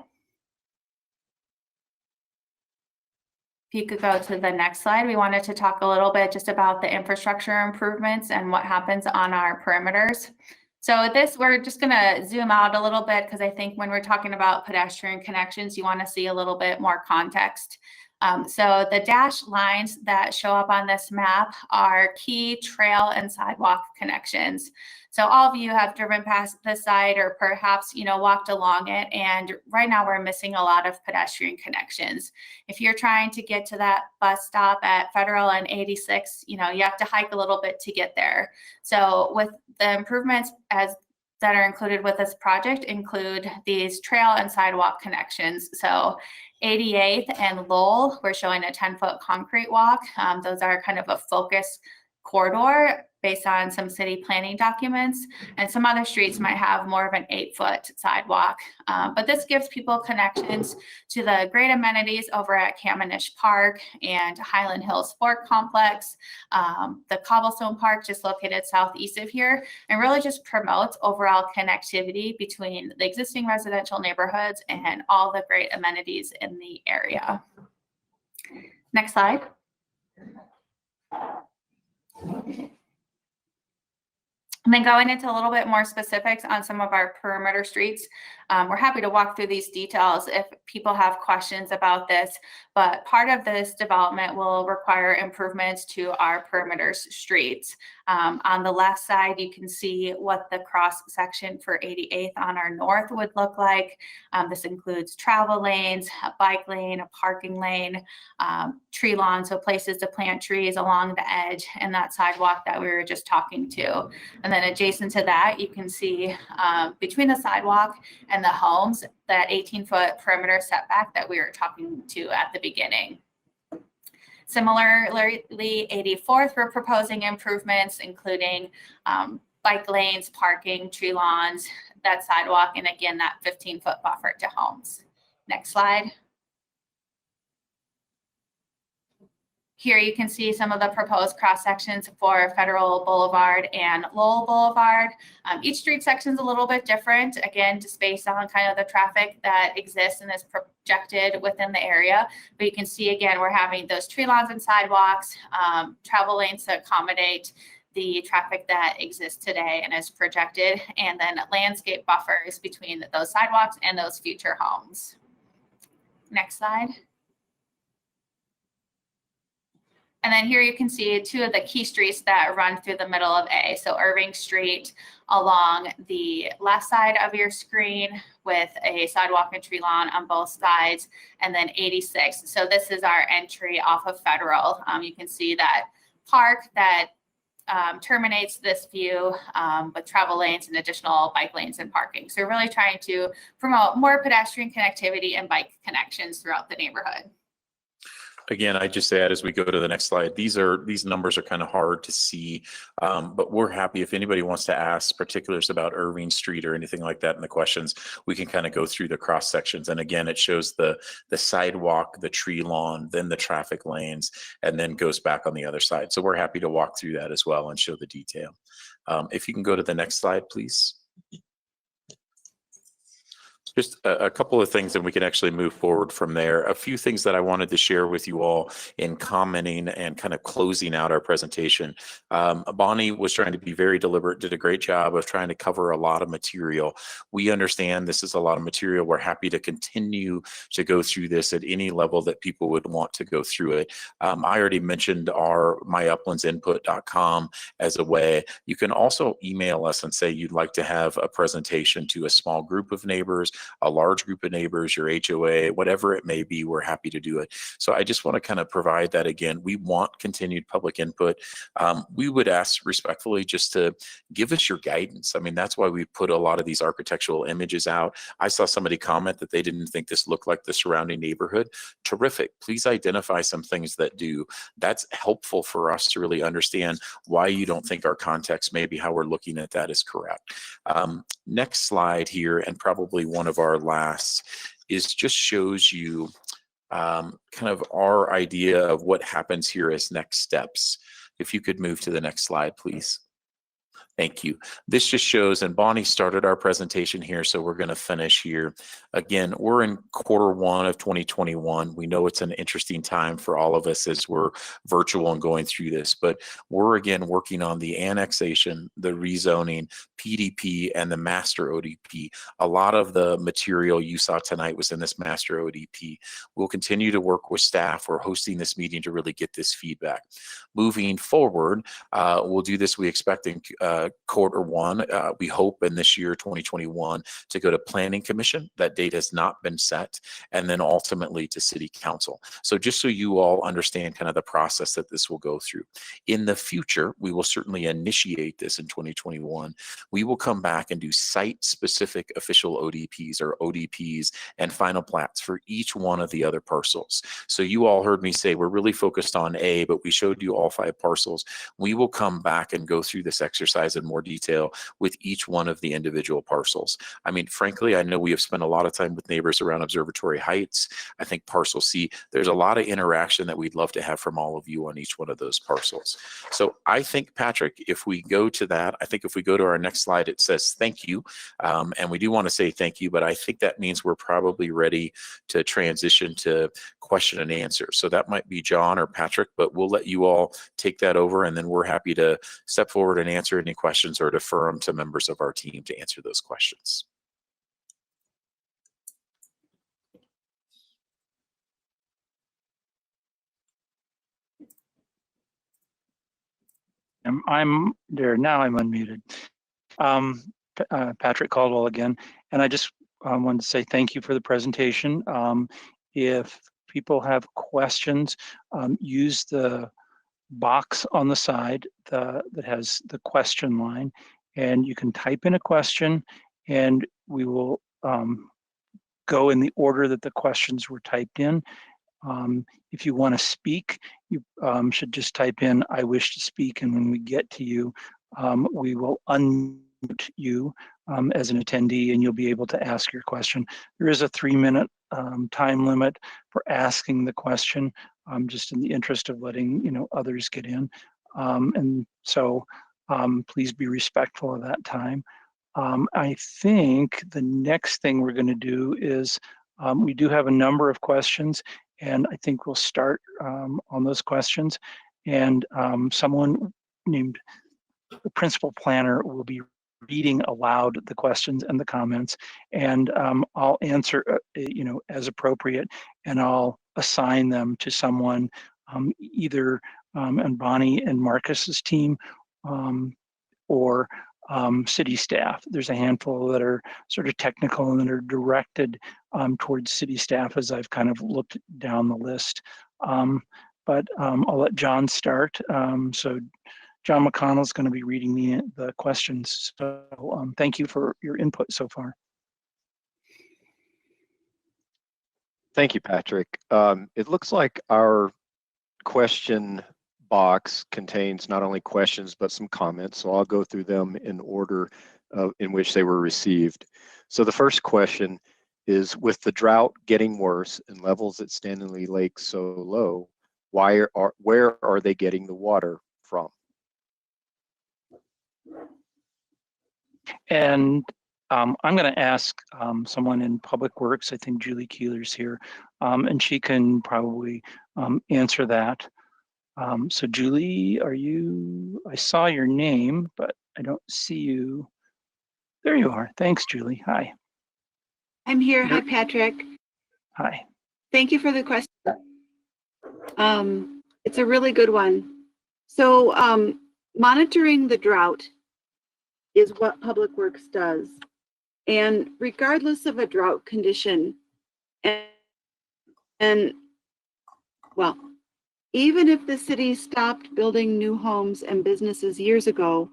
[SPEAKER 4] If you could go to the next slide, we wanted to talk a little bit just about the infrastructure improvements and what happens on our perimeters. So we're just going to zoom out a little bit because I think when we're talking about pedestrian connections, you want to see a little bit more context. So the dashed lines that show up on this map are key trail and sidewalk connections. So all of you have driven past this site or perhaps, walked along it. And right now we're missing a lot of pedestrian connections. If you're trying to get to that bus stop at Federal and 86, you have to hike a little bit to get there. So with the improvements that are included with this project include these trail and sidewalk connections. So 88th and Lowell, we're showing a 10-foot concrete walk. Those are kind of a focus corridor based on some city planning documents, and some other streets might have more of an 8-foot sidewalk. But this gives people connections to the great amenities over at Cammonish Park and Highland Hill Sport Complex, the Cobblestone Park just located southeast of here, and really just promotes overall connectivity between the existing residential neighborhoods and all the great amenities in the area. Next slide. And then going into a little bit more specifics on some of our perimeter streets, we're happy to walk through these details if people have questions about this, but part of this development will require improvements to our perimeter streets. On the left side, you can see what the cross section for 88th on our north would look like. This includes travel lanes, a bike lane, a parking lane, tree lawn, so places to plant trees along the edge, and that sidewalk that we were just talking to. And then adjacent to that, you can see between the sidewalk and the homes, that 18-foot perimeter setback that we were talking to at the beginning. Similarly, 84th, we're proposing improvements, including bike lanes, parking, tree lawns, that sidewalk, and again, that 15-foot buffer to homes. Next slide. Here you can see some of the proposed cross sections for Federal Boulevard and Lowell Boulevard. Each street section is a little bit different, again, just based on kind of the traffic that exists and is projected within the area. But you can see, again, we're having those tree lawns and sidewalks, travel lanes to accommodate the traffic that exists today and is projected, and then landscape buffers between those sidewalks and those future homes. Next slide. And then here you can see 2 of the key streets that run through the middle of A. So Irving Street along the left side of your screen with a sidewalk and tree lawn on both sides, and then 86. So this is our entry off of Federal. You can see that park that terminates this view with travel lanes and additional bike lanes and parking. So we're really trying to promote more pedestrian connectivity and bike connections throughout the neighborhood.
[SPEAKER 3] Again, I just add as we go to the next slide, these numbers are kind of hard to see, but we're happy if anybody wants to ask particulars about Irving Street or anything like that in the questions, we can kind of go through the cross sections. And again, it shows the sidewalk, the tree lawn, then the traffic lanes, and then goes back on the other side. So we're happy to walk through that as well and show the detail. If you can go to the next slide, please. Just a couple of things, and we can actually move forward from there. A few things that I wanted to share with you all in commenting and kind of closing out our presentation. Bonnie was trying to be very deliberate, did a great job of trying to cover a lot of material. We understand this is a lot of material. We're happy to continue to go through this at any level that people would want to go through it. I already mentioned our myuplandsinput.com as a way. You can also email us and say you'd like to have a presentation to a small group of neighbors, a large group of neighbors, your HOA, whatever it may be, we're happy to do it. So I just want to kind of provide that again. We want continued public input. We would ask respectfully just to give us your guidance. I mean, that's why we put a lot of these architectural images out. I saw somebody comment that they didn't think this looked like the surrounding neighborhood. Terrific. Please identify some things that do. That's helpful for us to really understand why you don't think our context, maybe how we're looking at that, is correct. Next slide here, and probably one of our last, is just shows you kind of our idea of what happens here as next steps. If you could move to the next slide, please. Thank you. This just shows, and Bonnie started our presentation here, so we're going to finish here. Again, we're in Q1 of 2021. We know it's an interesting time for all of us as we're virtual and going through this, but we're again working on the annexation, the rezoning, PDP, and the master ODP. A lot of the material you saw tonight was in this master ODP. We'll continue to work with staff. We're hosting this meeting to really get this feedback. Moving forward, we'll do this, we expect, in Q1, we hope in this year, 2021, to go to Planning Commission. That date has not been set, and then ultimately to City Council. So just so you all understand kind of the process that this will go through. In the future, we will certainly initiate this in 2021. We will come back and do site-specific official ODPs or ODPs and final plats for each one of the other parcels. So you all heard me say we're really focused on A, but we showed you all 5 parcels. We will come back and go through this exercise in more detail with each one of the individual parcels. I mean, frankly, I know we have spent a lot of time with neighbors around Observatory Heights. I think parcel C, there's a lot of interaction that we'd love to have from all of you on each one of those parcels. So I think, Patrick, if we go to that, I think if we go to our next slide, it says thank you. And we do want to say thank you, but I think that means we're probably ready to transition to question and answer. So that might be John or Patrick, but we'll let you all take that over, and then we're happy to step forward and answer any questions or defer them to members of our team to answer those questions.
[SPEAKER 2] I'm there now. I'm unmuted. Patrick Caldwell again, and I just wanted to say thank you for the presentation. If people have questions, use the box on the side that has the question line, and you can type in a question, and we will go in the order that the questions were typed in. If you want to speak, you should just type in "I wish to speak," and when we get to you, we will unmute you as an attendee, and you'll be able to ask your question. There is a 3-minute time limit for asking the question, just in the interest of letting others get in, and so please be respectful of that time. I think the next thing we're going to do is we do have a number of questions, and I think we'll start on those questions, and someone named the principal planner will be reading aloud the questions and the comments, and I'll answer as appropriate, and I'll assign them to someone either on Bonnie and Marcus's team or city staff. There's a handful that are sort of technical and that are directed towards city staff as I've kind of looked down the list. But I'll let John start. So John McConnell is going to be reading the questions. So thank you for your input so far.
[SPEAKER 5] Thank you, Patrick. It looks like our question box contains not only questions, but some comments. So I'll go through them in order in which they were received. So the first question is, with the drought getting worse and levels at Stanley Lake so low, where are they getting the water from?
[SPEAKER 2] And I'm going to ask someone in Public Works, I think Julie Keeler's here, and she can probably answer that. So Julie, I saw your name, but I don't see you. There you are. Thanks, Julie. Hi.
[SPEAKER 6] I'm here. Hi, Patrick.
[SPEAKER 2] Hi.
[SPEAKER 6] Thank you for the question. It's a really good one. So monitoring the drought is what Public Works does. And regardless of a drought condition, and well, even if the city stopped building new homes and businesses years ago,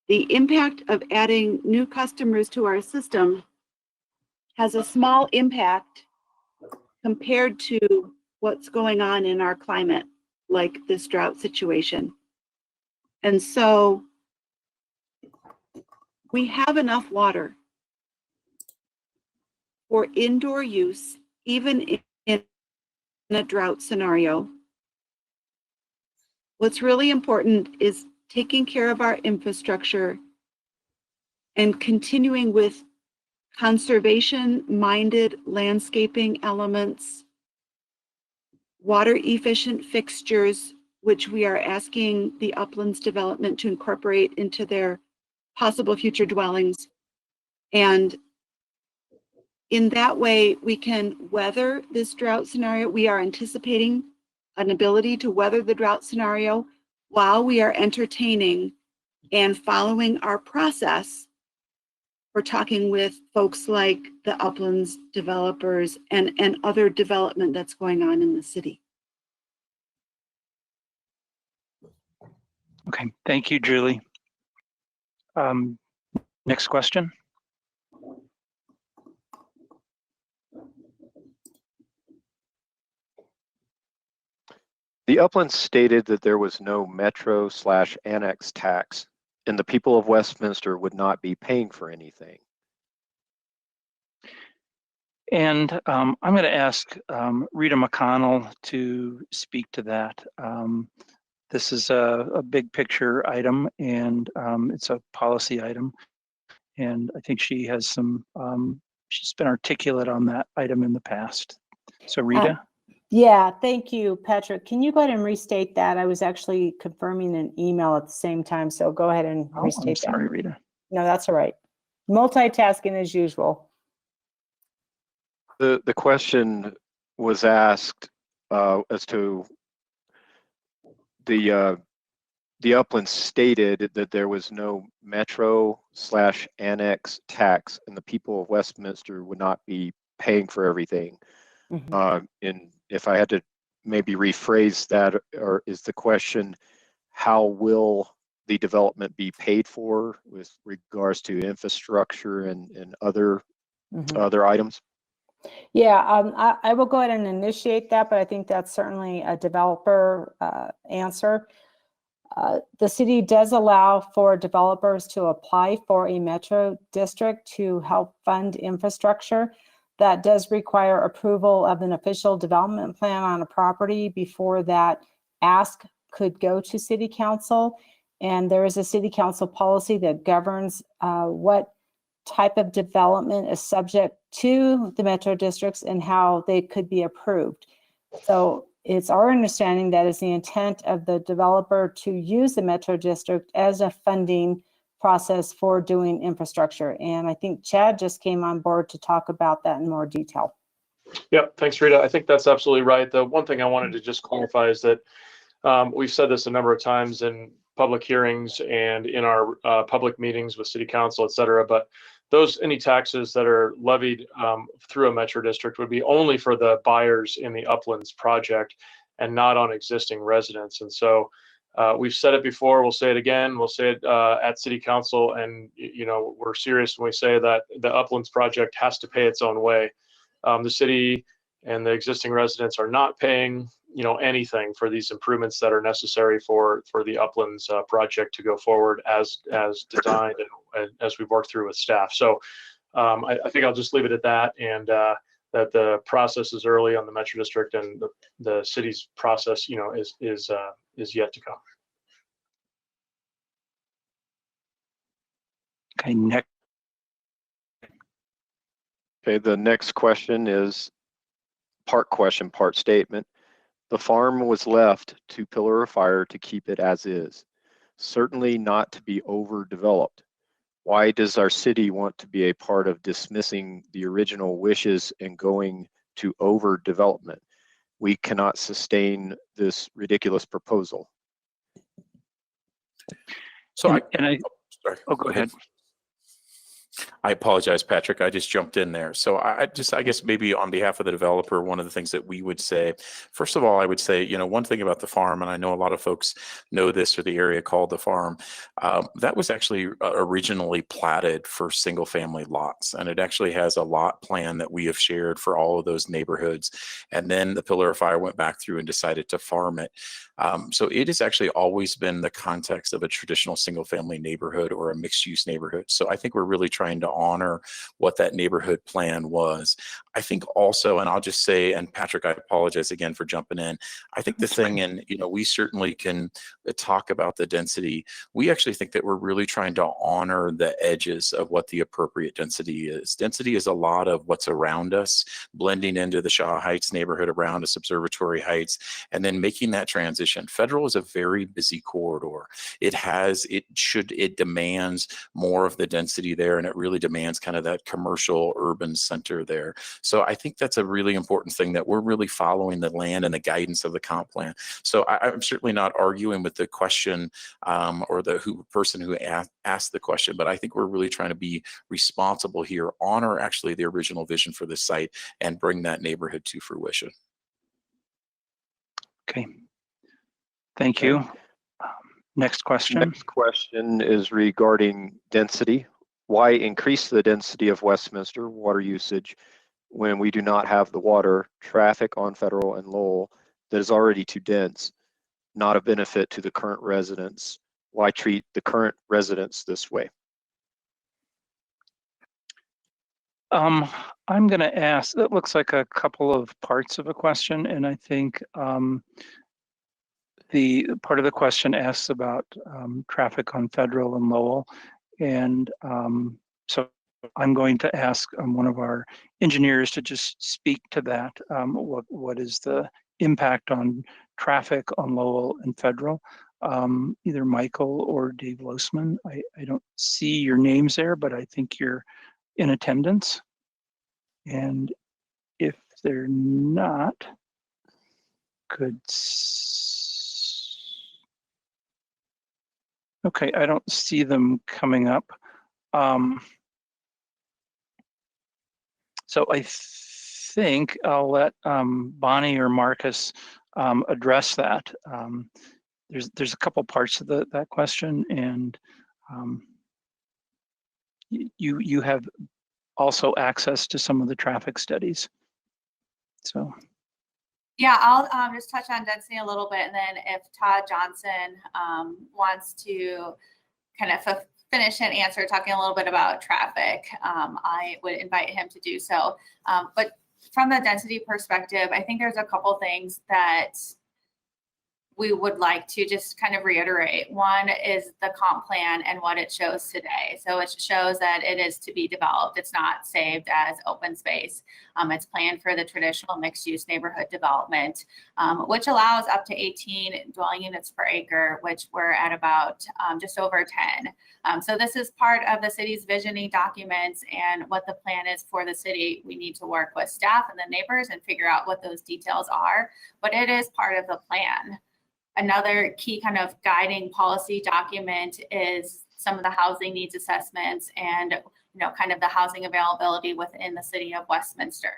[SPEAKER 6] the impact of adding new customers to our system has a small impact compared to what's going on in our climate, like this drought situation. And so we have enough water for indoor use, even in a drought scenario. What's really important is taking care of our infrastructure and continuing with conservation-minded landscaping elements, water-efficient fixtures, which we are asking the Uplands development to incorporate into their possible future dwellings. And in that way, we can weather this drought scenario. We are anticipating an ability to weather the drought scenario while we are entertaining and following our process. We're talking with folks like the Uplands developers and other development that's going on in the city.
[SPEAKER 2] Okay, thank you, Julie. Next question.
[SPEAKER 5] The Uplands stated that there was no metro/annex tax, and the people of Westminster would not be paying for anything.
[SPEAKER 2] And I'm going to ask Rita McConnell to speak to that. This is a big picture item, and it's a policy item. And I think she has some, she's been articulate on that item in the past. So Rita?
[SPEAKER 7] Yeah, thank you, Patrick. Can you go ahead and restate that? I was actually confirming an email at the same time, so go ahead and restate that.
[SPEAKER 2] I'm sorry, Rita.
[SPEAKER 7] No, that's all right. Multitasking as usual.
[SPEAKER 5] The question was asked as to the Uplands stated that there was no metro/annex tax, and the people of Westminster would not be paying for everything.
[SPEAKER 7] Mm-hmm.
[SPEAKER 5] And if I had to maybe rephrase that, or is the question, how will the development be paid for with regards to infrastructure and other other items?
[SPEAKER 7] Yeah, I will go ahead and initiate that, but I think that's certainly a developer answer. The city does allow for developers to apply for a metro district to help fund infrastructure. That does require approval of an official development plan on a property before that ask could go to city council. And there is a city council policy that governs what type of development is subject to the metro districts and how they could be approved. So it's our understanding that is the intent of the developer to use the metro district as a funding process for doing infrastructure. And I think Chad just came on board to talk about that in more detail.
[SPEAKER 8] Yep, thanks, Rita. I think that's absolutely right. The one thing I wanted to just clarify is that we've said this a number of times in public hearings and in our public meetings with city council, et cetera, but any taxes that are levied through a metro district would be only for the buyers in the Uplands project and not on existing residents. And so we've said it before, we'll say it again, we'll say it at city council, and we're serious when we say that the Uplands project has to pay its own way. The city and the existing residents are not paying, you know, anything for these improvements that are necessary for the Uplands project to go forward as designed and as we've worked through with staff. So I think I'll just leave it at that, and that the process is early on the Metro District, and the city's process, you know, is yet to come.
[SPEAKER 2] Okay, next.
[SPEAKER 5] Okay, the next question is part question, part statement. The farm was left to pillar of fire to keep it as is, certainly not to be overdeveloped. Why does our city want to be a part of dismissing the original wishes and going to overdevelopment? We cannot sustain this ridiculous proposal.
[SPEAKER 3] So
[SPEAKER 2] Oh, go ahead.
[SPEAKER 3] I apologize, Patrick. I just jumped in there. So I guess maybe on behalf of the developer, one of the things that we would say, first of all, I would say, you know, one thing about the farm, and I know a lot of folks know this, or the area called the farm, that was actually originally platted for single family lots. And it actually has a lot plan that we have shared for all of those neighborhoods. And then the Pillar of Fire went back through and decided to farm it. So it has actually always been the context of a traditional single family neighborhood or a mixed use neighborhood. So I think we're really trying to honor what that neighborhood plan was. I think also, and I'll just say, and Patrick, I apologize again for jumping in. I think the thing, and you know, we certainly can talk about the density. We actually think that we're really trying to honor the edges of what the appropriate density is. Density is a lot of what's around us, blending into the Shaw Heights neighborhood around us, Observatory Heights, and then making that transition. Federal is a very busy corridor. It demands more of the density there, and it really demands kind of that commercial urban center there. So I think that's a really important thing, that we're really following the land and the guidance of the comp plan. So I'm certainly not arguing with the question or the person who asked the question, but I think we're really trying to be responsible here, honor actually the original vision for this site, and bring that neighborhood to fruition.
[SPEAKER 2] Okay. Thank you. Next question.
[SPEAKER 5] Next question is regarding density. Why increase the density of Westminster water usage when we do not have the water traffic on Federal and Lowell that is already too dense, not a benefit to the current residents? Why treat the current residents this way?
[SPEAKER 2] I'm going to ask, that looks like a couple of parts of a question, and I think the part of the question asks about traffic on Federal and Lowell, and so I'm going to ask one of our engineers to just speak to that. What is the impact on traffic on Lowell and Federal? Either Michael or Dave Losman. I don't see your names there, but I think you're in attendance. And if they're not, okay, I don't see them coming up. So I think I'll let Bonnie or Marcus address that. There's a couple parts to that question, and you have also access to some of the traffic studies. So.
[SPEAKER 4] Yeah, I'll just touch on density a little bit, and then if Todd Johnson wants to kind of finish and answer talking a little bit about traffic, I would invite him to do so. But from the density perspective, I think there's a couple things that we would like to just kind of reiterate. One is the comp plan and what it shows today. So it shows that it is to be developed. It's not saved as open space. It's planned for the traditional mixed use neighborhood development, which allows up to 18 dwelling units per acre, which we're at about just over 10. So this is part of the city's visioning documents, and what the plan is for the city. We need to work with staff and the neighbors and figure out what those details are, but it is part of the plan. Another key kind of guiding policy document is some of the housing needs assessments and, you know, kind of the housing availability within the city of Westminster.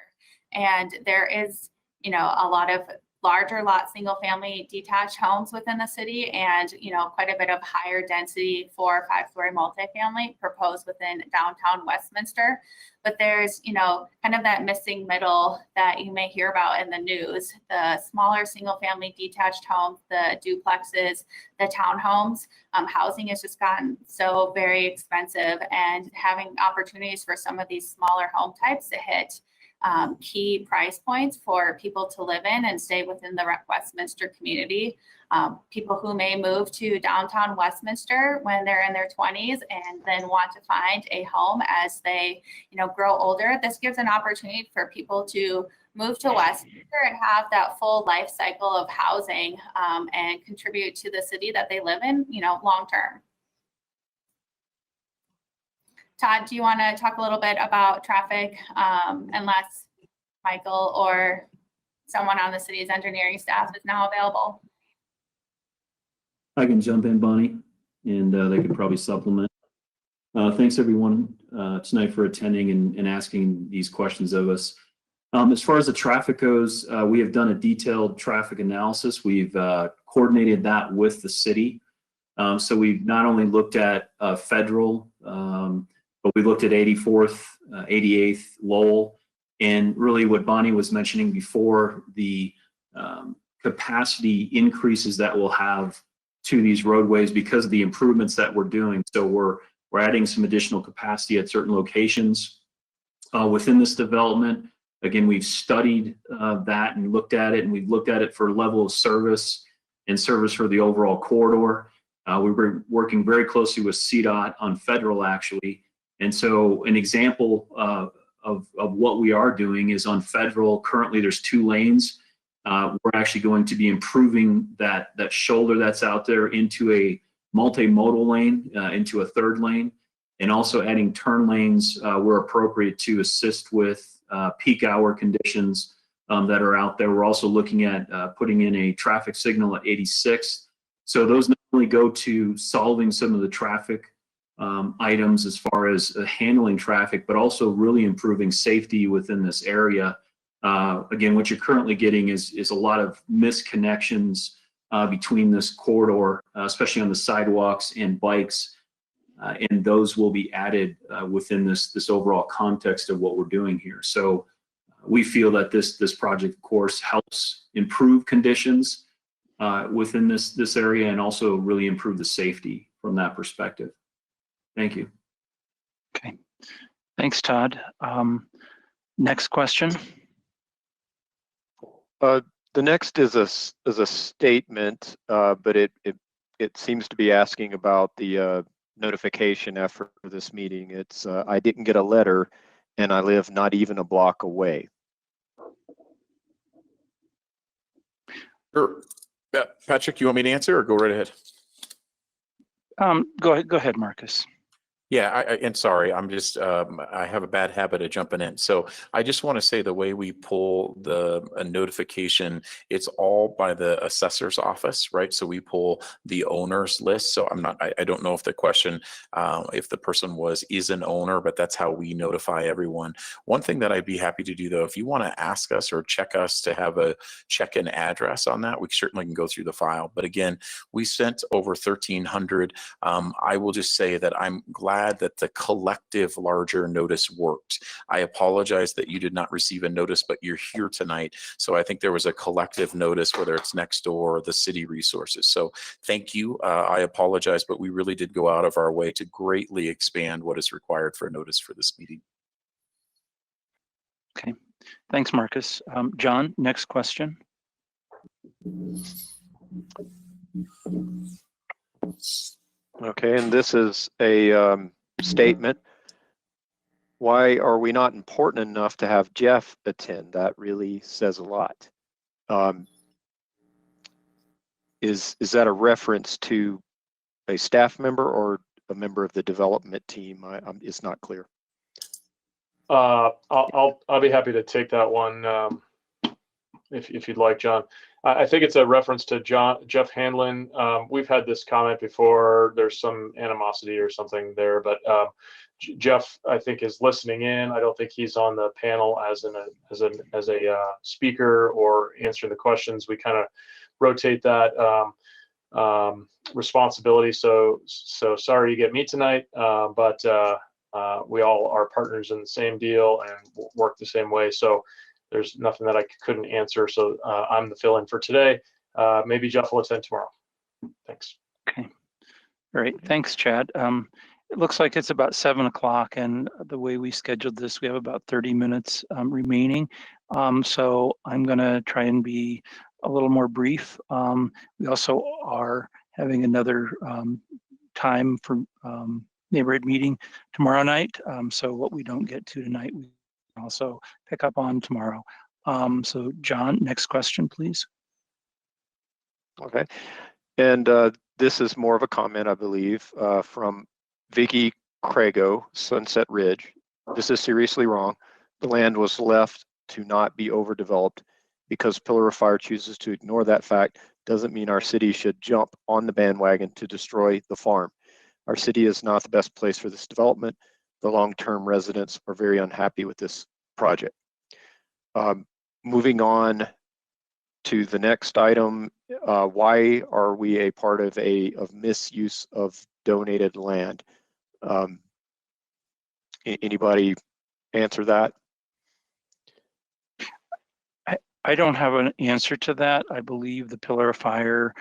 [SPEAKER 4] And there is, you know, a lot of larger lot single family detached homes within the city, and quite a bit of higher density 4- or 5-story multifamily proposed within downtown Westminster. But there's kind of that missing middle that you may hear about in the news, the smaller single family detached homes, the duplexes, the townhomes. Housing has just gotten so very expensive, and having opportunities for some of these smaller home types to hit key price points for people to live in and stay within the Westminster community. People who may move to downtown Westminster when they're in their 20s and then want to find a home as they grow older. This gives an opportunity for people to move to Westminster and have that full life cycle of housing and contribute to the city that they live in, long term. Todd, do you want to talk a little bit about traffic, unless Michael or someone on the city's engineering staff is now available?
[SPEAKER 9] I can jump in, Bonnie, and they could probably supplement. Thanks everyone tonight for attending and asking these questions of us. As far as the traffic goes, we have done a detailed traffic analysis. We've coordinated that with the city. So we've not only looked at Federal, but we looked at 84th, 88th, Lowell, and really what Bonnie was mentioning before, the capacity increases that we'll have to these roadways because of the improvements that we're doing. So we're adding some additional capacity at certain locations within this development. Again, we've studied that and looked at it, and we've looked at it for level of service and service for the overall corridor. We were working very closely with CDOT on Federal, actually. And so an example of what we are doing is on Federal. Currently, there's 2 lanes. We're actually going to be improving that shoulder that's out there into a multimodal lane, into a 3rd lane, and also adding turn lanes where appropriate to assist with peak hour conditions that are out there. We're also looking at putting in a traffic signal at 86. So those not only go to solving some of the traffic items as far as handling traffic, but also really improving safety within this area. Again, what you're currently getting is a lot of misconnections between this corridor, especially on the sidewalks and bikes, and those will be added within this overall context of what we're doing here. So we feel that this project, of course, helps improve conditions within this area and also really improve the safety from that perspective. Thank you.
[SPEAKER 2] Okay, thanks, Todd. Next question.
[SPEAKER 5] The next is a statement, but it seems to be asking about the notification after this meeting. It's I didn't get a letter, and I live not even a block away.
[SPEAKER 3] Sure. Yeah, Patrick, you want me to answer or go right ahead?
[SPEAKER 2] Go ahead, Marcus.
[SPEAKER 3] Yeah, and sorry, I'm just, I have a bad habit of jumping in. So I just want to say the way we pull a notification, it's all by the assessor's office, right? So we pull the owner's list. So I don't know if the question, if the person is an owner, but that's how we notify everyone. One thing that I'd be happy to do though, if you want to ask us or check us to have a check-in address on that, we certainly can go through the file. But again, we sent over 1,300. I will just say that I'm glad that the collective larger notice worked. I apologize that you did not receive a notice, but you're here tonight. So I think there was a collective notice, whether it's next door or the city resources. So thank you. I apologize, but we really did go out of our way to greatly expand what is required for a notice for this meeting.
[SPEAKER 2] Okay, thanks, Marcus. John, next question.
[SPEAKER 5] Okay, and this is a statement. Why are we not important enough to have Jeff attend? That really says a lot. Is that a reference to a staff member or a member of the development team? It's not clear.
[SPEAKER 8] I'll be happy to take that one if you'd like, John. I think it's a reference to Jeff Hanlon. We've had this comment before. There's some animosity or something there, but Jeff, I think, is listening in. I don't think he's on the panel as a speaker or answering the questions. We kind of rotate that responsibility. So sorry you get me tonight, but we all are partners in the same deal and work the same way. So there's nothing that I couldn't answer. So I'm the fill-in for today. Maybe Jeff will attend tomorrow. Thanks.
[SPEAKER 2] Okay. All right. Thanks, Chad. It looks like it's about 7 o'clock, and the way we scheduled this, we have about 30 minutes remaining. So I'm going to try and be a little more brief. We also are having another time for neighborhood meeting tomorrow night. So what we don't get to tonight, we can also pick up on tomorrow. So John, next question, please.
[SPEAKER 5] Okay. And this is more of a comment, I believe, from Vicky Crago, Sunset Ridge. This is seriously wrong. The land was left to not be overdeveloped. Because Pillar of Fire chooses to ignore that fact doesn't mean our city should jump on the bandwagon to destroy the farm. Our city is not the best place for this development. The long-term residents are very unhappy with this project. Moving on to the next item, why are we a part of misuse of donated land? Anybody answer that?
[SPEAKER 2] I don't have an answer to that. I believe the Pillar of Fire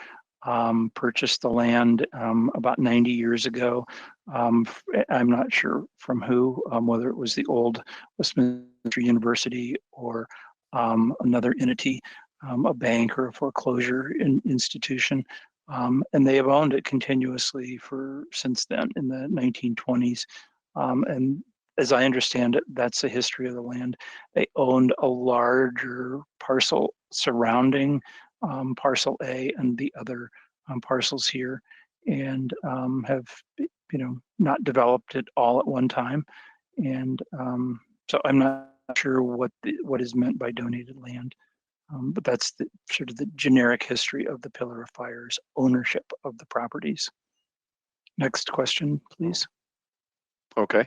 [SPEAKER 2] purchased the land about 90 years ago. I'm not sure from who, whether it was the old Westminster University or another entity, a bank or a foreclosure institution. And they have owned it continuously since then in the 1920s. And as I understand it, that's the history of the land. They owned a larger parcel surrounding parcel A and the other parcels here, and have not developed it all at one time. And so I'm not sure what is meant by donated land, but that's sort of the generic history of the Pillar of Fire's ownership of the properties. Next question, please.
[SPEAKER 5] Okay.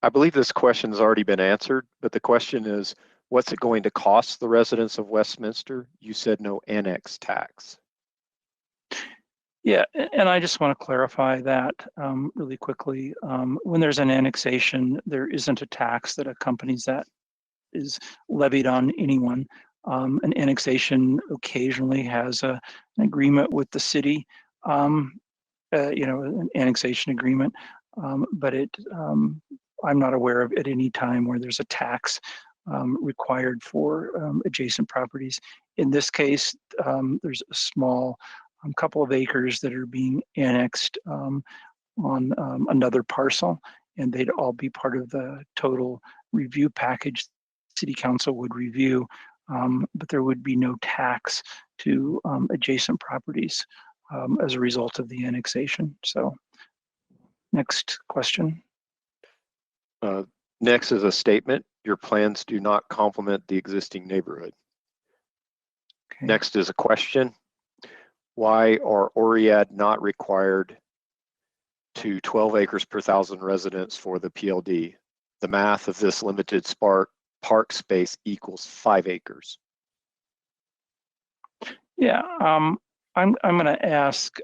[SPEAKER 5] I believe this question has already been answered, but the question is, what's it going to cost the residents of Westminster? You said no annex tax.
[SPEAKER 2] Yeah, and I just want to clarify that really quickly. When there's an annexation, there isn't a tax that accompanies that is levied on anyone. An annexation occasionally has an agreement with the city, an annexation agreement, but I'm not aware of at any time where there's a tax required for adjacent properties. In this case, there's a small couple of acres that are being annexed on another parcel, and they'd all be part of the total review package City Council would review, but there would be no tax to adjacent properties as a result of the annexation. So, next question.
[SPEAKER 5] Next is a statement. Your plans do not complement the existing neighborhood.
[SPEAKER 2] Okay.
[SPEAKER 5] Next is a question. Why are Oriad not required to 12 acres per 1,000 residents for the PLD? The math of this limited park space equals 5 acres.
[SPEAKER 2] Yeah, I'm going to ask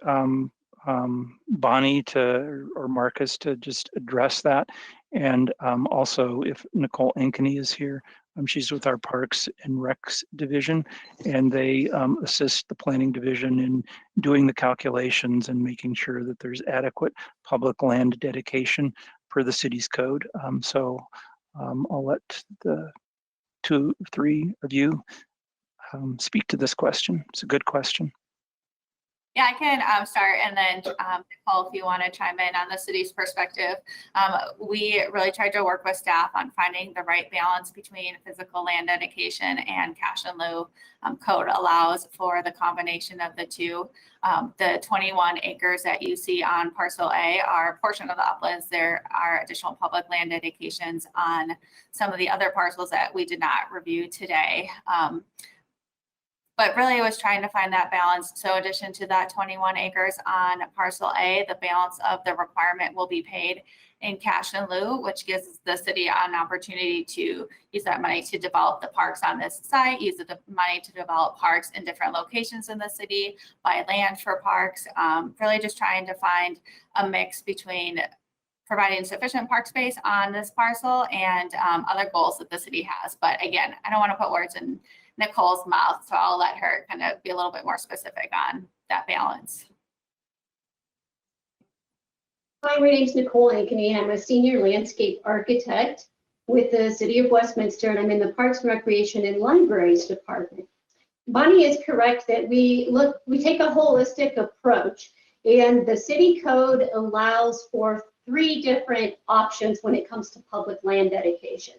[SPEAKER 2] Bonnie or Marcus to just address that. And also if Nicole Ankeny is here, she's with our Parks and Recs division, and they assist the planning division in doing the calculations and making sure that there's adequate public land dedication per the city's code. So I'll let the 2-3 of you speak to this question. It's a good question.
[SPEAKER 4] Yeah, I can start, and then Nicole, if you want to chime in on the city's perspective. We really tried to work with staff on finding the right balance between physical land dedication and cash in lieu. Code allows for the combination of the two. The 21 acres that you see on parcel A are a portion of the uplands. There are additional public land dedications on some of the other parcels that we did not review today. But really I was trying to find that balance. So in addition to that 21 acres on parcel A, the balance of the requirement will be paid in cash in lieu, which gives the city an opportunity to use that money to develop the parks on this site, use the money to develop parks in different locations in the city, buy land for parks, really just trying to find a mix between providing sufficient park space on this parcel and other goals that the city has. But again, I don't want to put words in Nicole's mouth, so I'll let her kind of be a little bit more specific on that balance.
[SPEAKER 10] Hi, my name's Nicole Ankeny. I'm a senior landscape architect with the City of Westminster, and I'm in the Parks and Recreation and Libraries Department. Bonnie is correct that we take a holistic approach, and the city code allows for 3 different options when it comes to public land dedication.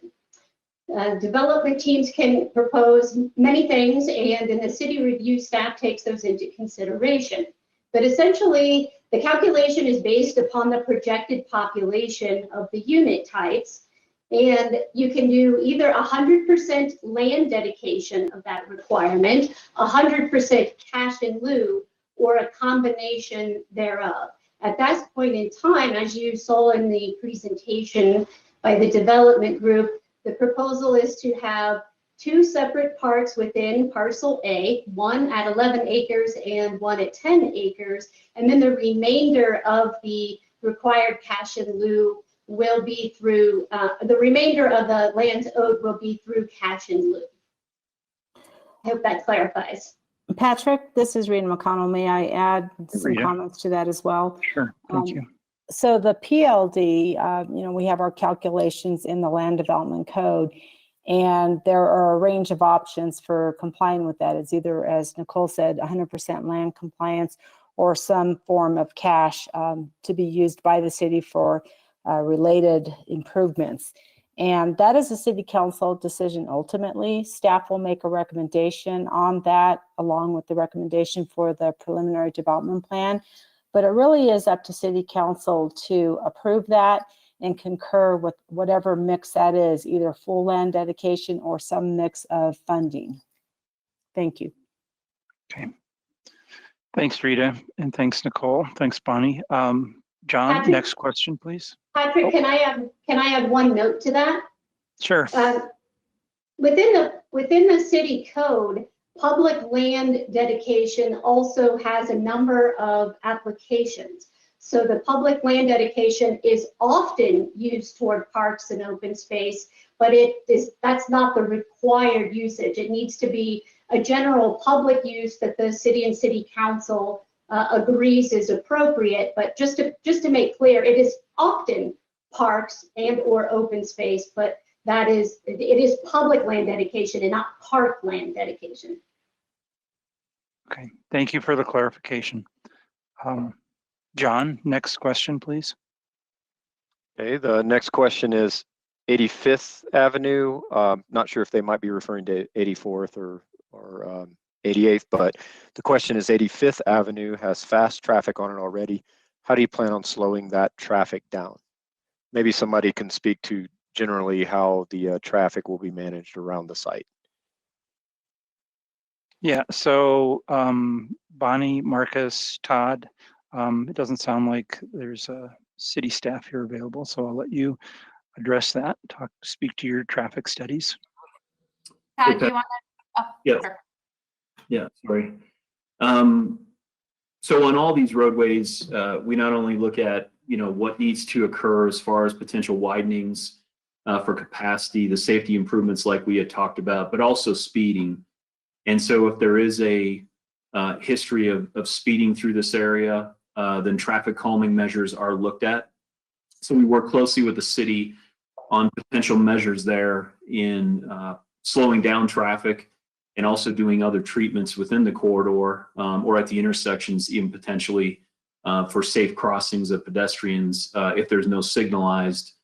[SPEAKER 10] Development teams can propose many things, and then the city review staff takes those into consideration. But essentially, the calculation is based upon the projected population of the unit types, and you can do either 100% land dedication of that requirement, 100% cash in lieu, or a combination thereof. At that point in time, as you saw in the presentation by the development group, the proposal is to have 2 separate parks within parcel A, one at 11 acres and one at 10 acres, and then the remainder of the required cash in lieu will be through, the remainder of the lands owed will be through cash in lieu. I hope that clarifies.
[SPEAKER 7] Patrick, this is Rita McConnell. May I add some
[SPEAKER 2] Rita.
[SPEAKER 7] comments to that as well?
[SPEAKER 2] Sure, thank you.
[SPEAKER 7] So the PLD, we have our calculations in the Land Development Code, and there are a range of options for complying with that. It's either, as Nicole said, 100% land compliance or some form of cash to be used by the city for related improvements. And that is a city council decision ultimately. Staff will make a recommendation on that along with the recommendation for the preliminary development plan. But it really is up to city council to approve that and concur with whatever mix that is, either full land dedication or some mix of funding. Thank you.
[SPEAKER 2] Okay. Thanks, Rita, and thanks, Nicole. Thanks, Bonnie. John,
[SPEAKER 10] Patrick?
[SPEAKER 2] next question, please.
[SPEAKER 10] Patrick, can I add one note to that?
[SPEAKER 2] Sure.
[SPEAKER 10] Within the city code, public land dedication also has a number of applications. So the public land dedication is often used toward parks and open space, but that's not the required usage. It needs to be a general public use that the city and city council agrees is appropriate. But just to make clear, it is often parks and or open space, but it is public land dedication and not park land dedication.
[SPEAKER 2] Okay, thank you for the clarification. John, next question, please.
[SPEAKER 5] Okay, the next question is 85th Avenue. Not sure if they might be referring to 84th or 88th, but the question is 85th Avenue has fast traffic on it already. How do you plan on slowing that traffic down? Maybe somebody can speak to generally how the traffic will be managed around the site.
[SPEAKER 2] Yeah, so Bonnie, Marcus, Todd, it doesn't sound like there's a city staff here available, so I'll let you address that, speak to your traffic studies.
[SPEAKER 4] Todd, do you want to? Oh,
[SPEAKER 9] Yeah.
[SPEAKER 4] sure.
[SPEAKER 9] Yeah, sorry. So on all these roadways, we not only look at, what needs to occur as far as potential widenings for capacity, the safety improvements like we had talked about, but also speeding. And so if there is a history of speeding through this area, then traffic calming measures are looked at. So we work closely with the city on potential measures there in slowing down traffic and also doing other treatments within the corridor or at the intersections, even potentially for safe crossings of pedestrians if there's no signalized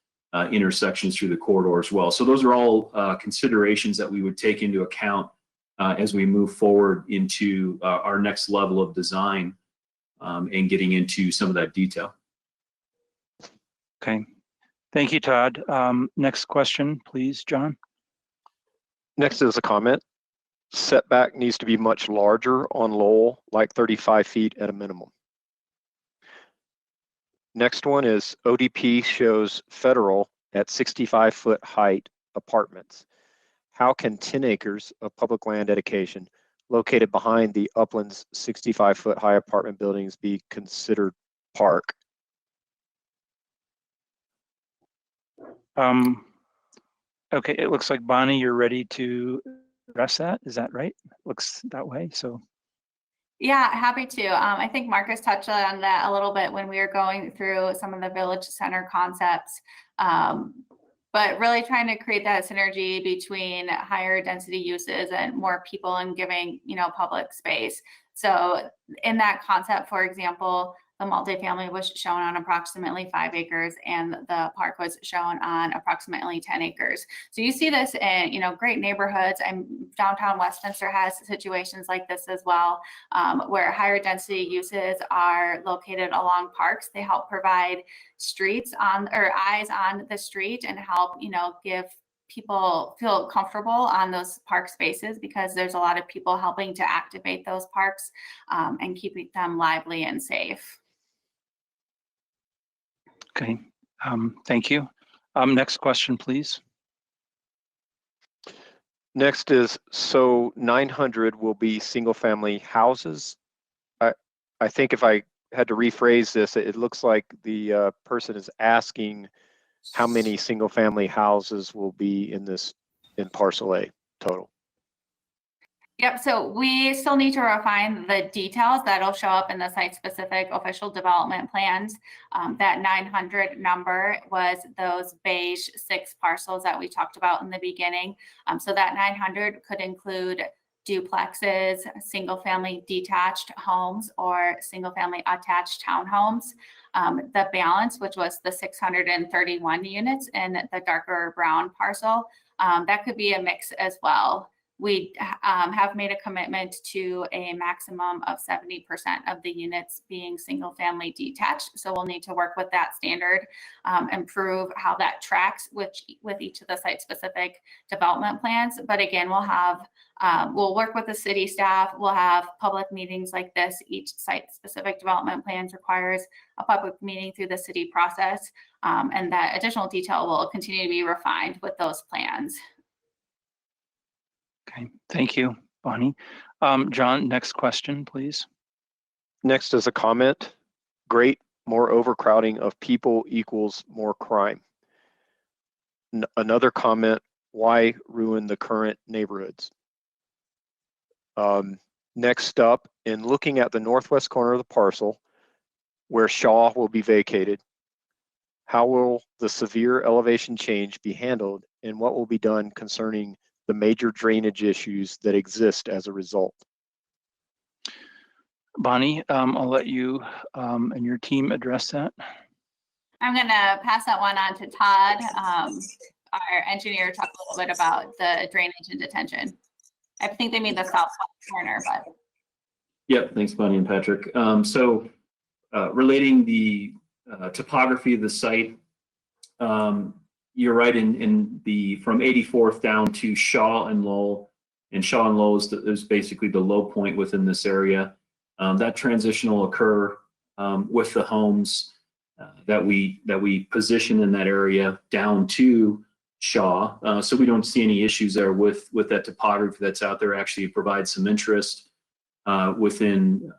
[SPEAKER 9] intersections through the corridor as well. So those are all considerations that we would take into account as we move forward into our next level of design and getting into some of that detail.
[SPEAKER 2] Okay, thank you, Todd. Next question, please, John.
[SPEAKER 5] Next is a comment. Setback needs to be much larger on Lowell, like 35 feet at a minimum. Next one is ODP shows federal at 65-foot height apartments. How can 10 acres of public land dedication located behind the Uplands 65-foot high apartment buildings be considered park?
[SPEAKER 2] Okay, it looks like Bonnie, you're ready to address that. Is that right? Looks that way. So
[SPEAKER 4] Yeah, happy to. I think Marcus touched on that a little bit when we were going through some of the village center concepts. But really trying to create that synergy between higher density uses and more people and giving, public space. So in that concept, for example, the multifamily was shown on approximately 5 acres and the park was shown on approximately 10 acres. So you see this in, great neighborhoods, and downtown Westminster has situations like this as well, where higher density uses are located along parks. They help provide streets eyes on the street and help, give people feel comfortable on those park spaces, because there's a lot of people helping to activate those parks and keeping them lively and safe.
[SPEAKER 2] okay, thank you. Next question, please.
[SPEAKER 5] Next is, so 900 will be single family houses. I think if I had to rephrase this, it looks like the person is asking how many single family houses will be in parcel A total.
[SPEAKER 4] Yep, so we still need to refine the details that'll show up in the site-specific official development plans. That 900 number was those beige 6 parcels that we talked about in the beginning. So that 900 could include duplexes, single-family detached homes, or single-family attached townhomes. The balance, which was the 631 units in the darker brown parcel, that could be a mix as well. We have made a commitment to a maximum of 70% of the units being single family detached. So we'll need to work with that standard and prove how that tracks with each of the site specific development plans. But again, we'll work with the city staff. We'll have public meetings like this. Each site specific development plans requires a public meeting through the city process. And that additional detail will continue to be refined with those plans.
[SPEAKER 2] Okay, thank you, Bonnie. John, next question, please.
[SPEAKER 5] Next is a comment. Great, more overcrowding of people equals more crime. Another comment, why ruin the current neighborhoods? Next up, in looking at the northwest corner of the parcel where Shaw will be vacated, how will the severe elevation change be handled, and what will be done concerning the major drainage issues that exist as a result?
[SPEAKER 2] Bonnie, I'll let you and your team address that.
[SPEAKER 4] I'm going to pass that one on to Todd, our engineer, talk a little bit about the drainage and detention. I think they mean the southwest corner, but.
[SPEAKER 9] Yep, thanks, Bonnie and Patrick. Relating the topography of the site, you're right, in the from 84th down to Shaw and Lowell, and Shaw and Lowell is basically the low point within this area. That transition will occur with the homes that we position in that area down to Shaw. So we don't see any issues there with that topography that's out there. Actually, it provides some interest within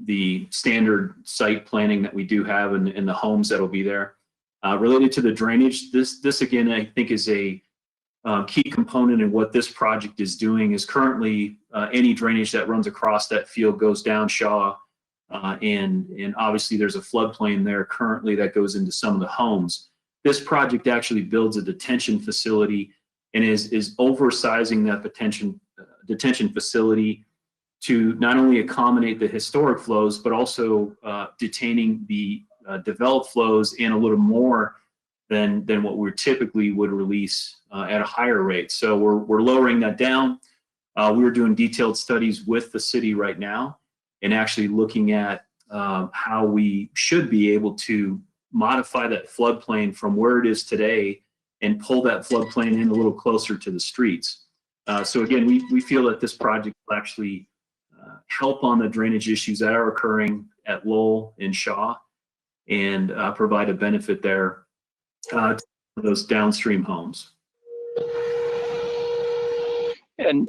[SPEAKER 9] the standard site planning that we do have in the homes that'll be there. Related to the drainage, this again, I think is a key component in what this project is doing. Is currently any drainage that runs across that field goes down Shaw, and obviously there's a floodplain there currently that goes into some of the homes. This project actually builds a detention facility and is oversizing that detention facility to not only accommodate the historic flows, but also detaining the developed flows and a little more than what we typically would release at a higher rate. So we're lowering that down. We were doing detailed studies with the city right now and actually looking at how we should be able to modify that floodplain from where it is today and pull that floodplain in a little closer to the streets. So again, we feel that this project will actually help on the drainage issues that are occurring at Lowell and Shaw, and provide a benefit there to those downstream homes.
[SPEAKER 2] And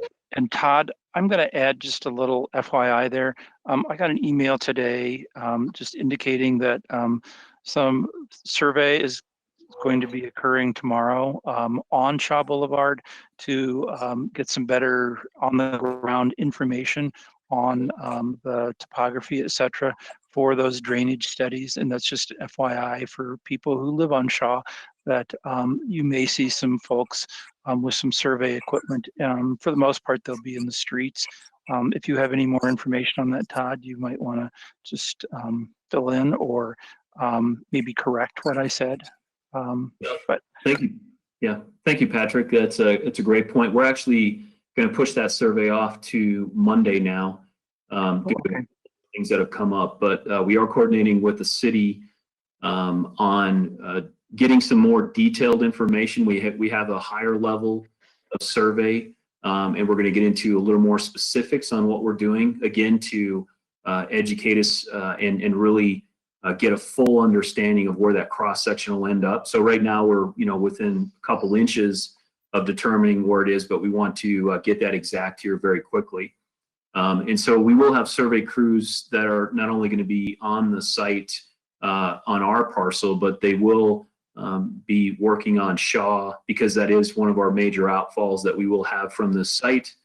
[SPEAKER 2] Todd, I'm going to add just a little FYI there. I got an email today just indicating that some survey is going to be occurring tomorrow on Shaw Boulevard to get some better on the ground information on the topography, et cetera, for those drainage studies. And that's just FYI for people who live on Shaw, that you may see some folks with some survey equipment. For the most part, they'll be in the streets. If you have any more information on that, Todd, you might want to just fill in or maybe correct what I said. But
[SPEAKER 9] thank you. Yeah, thank you, Patrick. It's a great point. We're actually going to push that survey off to Monday now.
[SPEAKER 2] okay.
[SPEAKER 9] Things that have come up, but we are coordinating with the city on getting some more detailed information. We have a higher level of survey, and we're going to get into a little more specifics on what we're doing, again, to educate us and really get a full understanding of where that cross section will end up. So right now we're within a couple inches of determining where it is, but we want to get that exact here very quickly. And so we will have survey crews that are not only going to be on the site on our parcel, but they will be working on Shaw, because that is one of our major outfalls that we will have from the site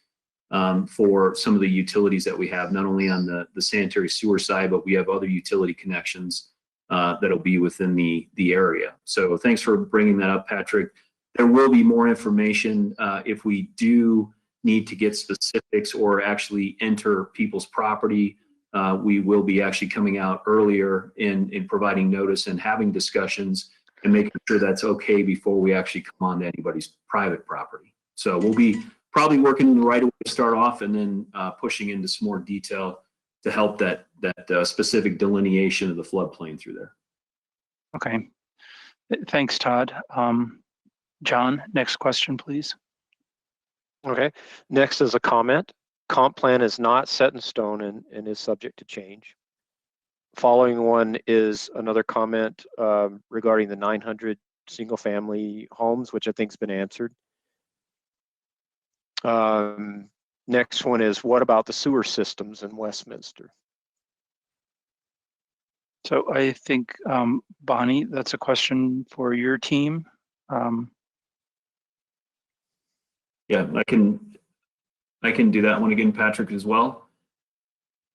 [SPEAKER 9] for some of the utilities that we have, not only on the sanitary sewer side, but we have other utility connections that'll be within the area. So thanks for bringing that up, Patrick. There will be more information if we do need to get specifics or actually enter people's property. We will be actually coming out earlier in providing notice and having discussions and making sure that's okay before we actually come on to anybody's private property. So we'll be probably working in the right way to start off, and then pushing into some more detail to help that specific delineation of the floodplain through there.
[SPEAKER 2] Okay. Thanks, Todd. John, next question, please.
[SPEAKER 5] Okay, next is a comment. Comp plan is not set in stone and is subject to change. Following one is another comment regarding the 900 single family homes, which I think has been answered. Next one is, what about the sewer systems in Westminster?
[SPEAKER 2] So I think, Bonnie, that's a question for your team.
[SPEAKER 9] Yeah, I can do that one again, Patrick, as well.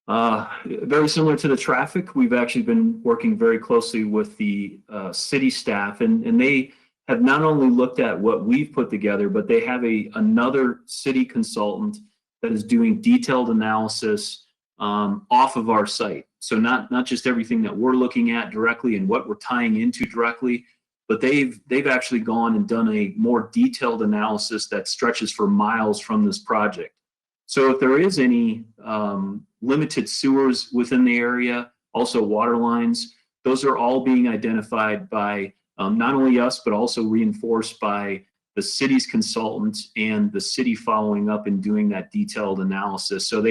[SPEAKER 9] Very similar to the traffic, we've actually been working very closely with the city staff, and they have not only looked at what we've put together, but they have another city consultant that is doing detailed analysis off of our site. So not just everything that we're looking at directly and what we're tying into directly, but they've actually gone and done a more detailed analysis that stretches for miles from this project. So if there is any limited sewers within the area, also water lines, those are all being identified by not only us, but also reinforced by the city's consultants and the city following up and doing that detailed analysis. So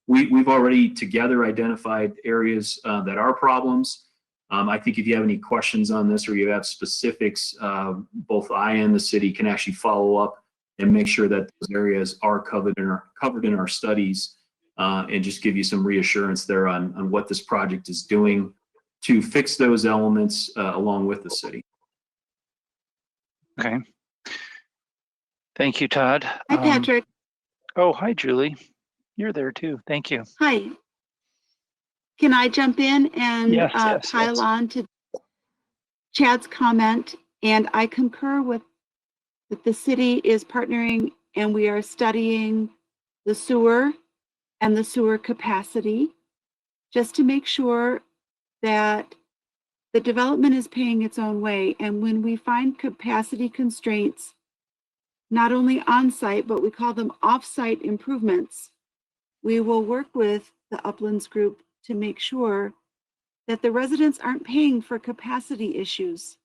[SPEAKER 9] we've already together identified areas that are problems. I think if you have any questions on this, or you have specifics, both I and the city can actually follow up and make sure that those areas are covered in our studies, and just give you some reassurance there on what this project is doing to fix those elements along with the city.
[SPEAKER 2] Okay. Thank you, Todd.
[SPEAKER 6] Hi, Patrick.
[SPEAKER 2] Oh, hi, Julie. You're there too. Thank you.
[SPEAKER 6] Hi. Can I jump in and
[SPEAKER 2] Yes,
[SPEAKER 6] pile on to Chad's comment? And I concur with that the city is partnering, and we are studying the sewer and the sewer capacity just to make sure that the development is paying its own way. And when we find capacity constraints, not only on-site, but we call them off-site improvements, we will work with the Uplands group to make sure that the residents aren't paying for capacity issues.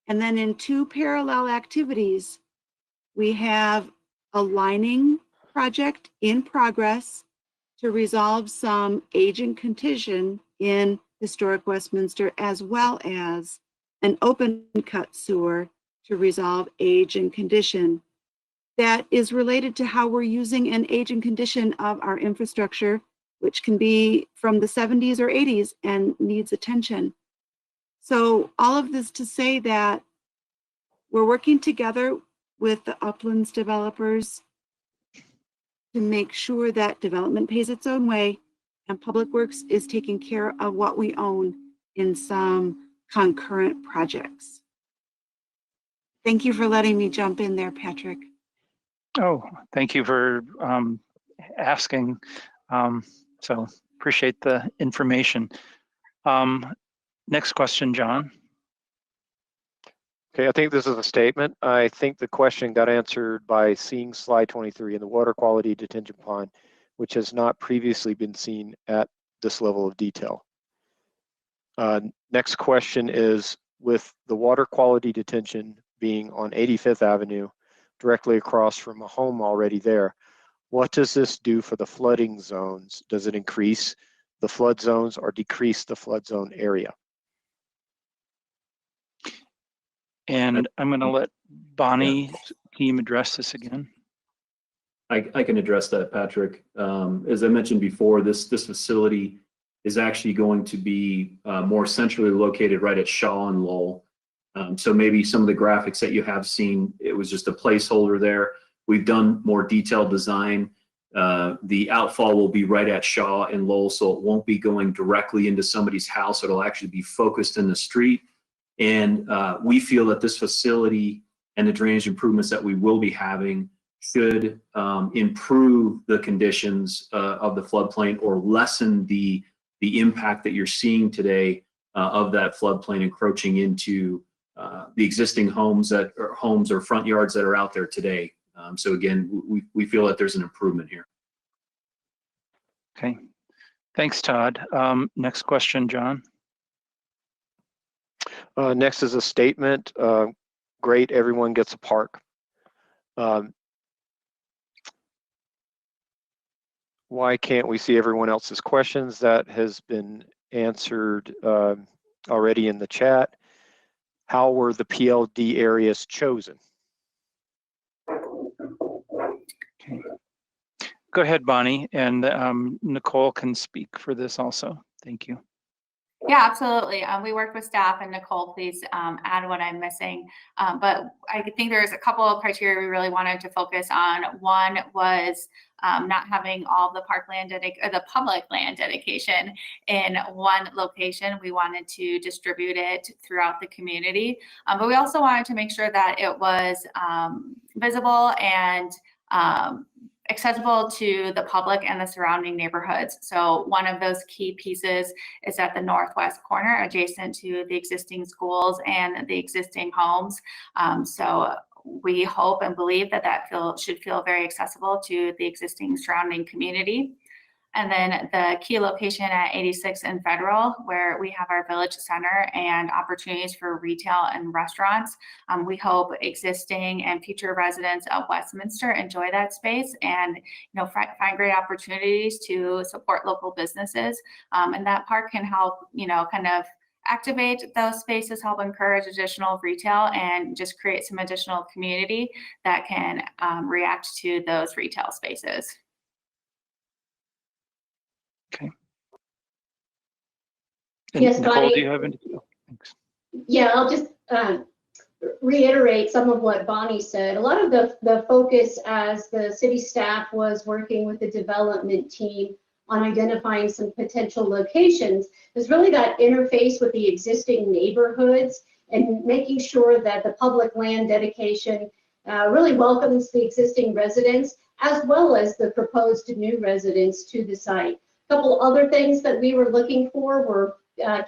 [SPEAKER 6] And then in two parallel activities, we have lining project in progress to resolve some age and condition in historic Westminster, as well as an open cut sewer to resolve age and condition that is related to how we're using an age and condition of our infrastructure, which can be from the 70s or 80s and needs attention. So all of this to say that we're working together with the Uplands developers to make sure that development pays its own way and Public Works is taking care of what we own in some concurrent projects. Thank you for letting me jump in there, Patrick.
[SPEAKER 2] Oh, thank you for asking. So appreciate the information. Next question, John.
[SPEAKER 5] Okay, I think this is a statement. I think the question got answered by seeing slide 23 in the water quality detention pond, which has not previously been seen at this level of detail. Next question is, with the water quality detention being on 85th Avenue, directly across from a home already there, what does this do for the flooding zones? Does it increase the flood zones or decrease the flood zone area?
[SPEAKER 2] And I'm going to let Bonnie team address this again.
[SPEAKER 9] I can address that, Patrick. As I mentioned before, this facility is actually going to be more centrally located right at Shaw and Lowell. So maybe some of the graphics that you have seen, it was just a placeholder there. We've done more detailed design. The outfall will be right at Shaw and Lowell, so it won't be going directly into somebody's house. It'll actually be focused in the street. And we feel that this facility and the drainage improvements that we will be having should improve the conditions of the floodplain or lessen the impact that you're seeing today of that floodplain encroaching into the existing homes or front yards that are out there today. So again, we feel that there's an improvement here.
[SPEAKER 2] Okay, thanks, Todd. Next question, John.
[SPEAKER 5] Next is a statement. Great, everyone gets a park. Why can't we see everyone else's questions? That has been answered already in the chat. How were the PLD areas chosen?
[SPEAKER 2] Okay. Go ahead, Bonnie, and Nicole can speak for this also. Thank you.
[SPEAKER 4] Yeah, absolutely. We worked with staff, and Nicole, please add what I'm missing. But I think there's a couple of criteria we really wanted to focus on. One was not having all the parkland or the public land dedication in one location. We wanted to distribute it throughout the community, but we also wanted to make sure that it was visible and accessible to the public and the surrounding neighborhoods. So one of those key pieces is at the northwest corner, adjacent to the existing schools and the existing homes. So we hope and believe that should feel very accessible to the existing surrounding community. And then the key location at 86 and Federal, where we have our village center and opportunities for retail and restaurants. We hope existing and future residents of Westminster enjoy that space and find great opportunities to support local businesses. And that park can help kind of activate those spaces, help encourage additional retail, and just create some additional community that can react to those retail spaces.
[SPEAKER 2] Okay. And
[SPEAKER 10] Yes,
[SPEAKER 2] Nicole,
[SPEAKER 10] Bonnie.
[SPEAKER 2] do you have any? Oh, thanks.
[SPEAKER 10] Yeah, I'll just reiterate some of what Bonnie said. A lot of the focus as the city staff was working with the development team on identifying some potential locations is really that interface with the existing neighborhoods and making sure that the public land dedication really welcomes the existing residents as well as the proposed new residents to the site. A couple other things that we were looking for were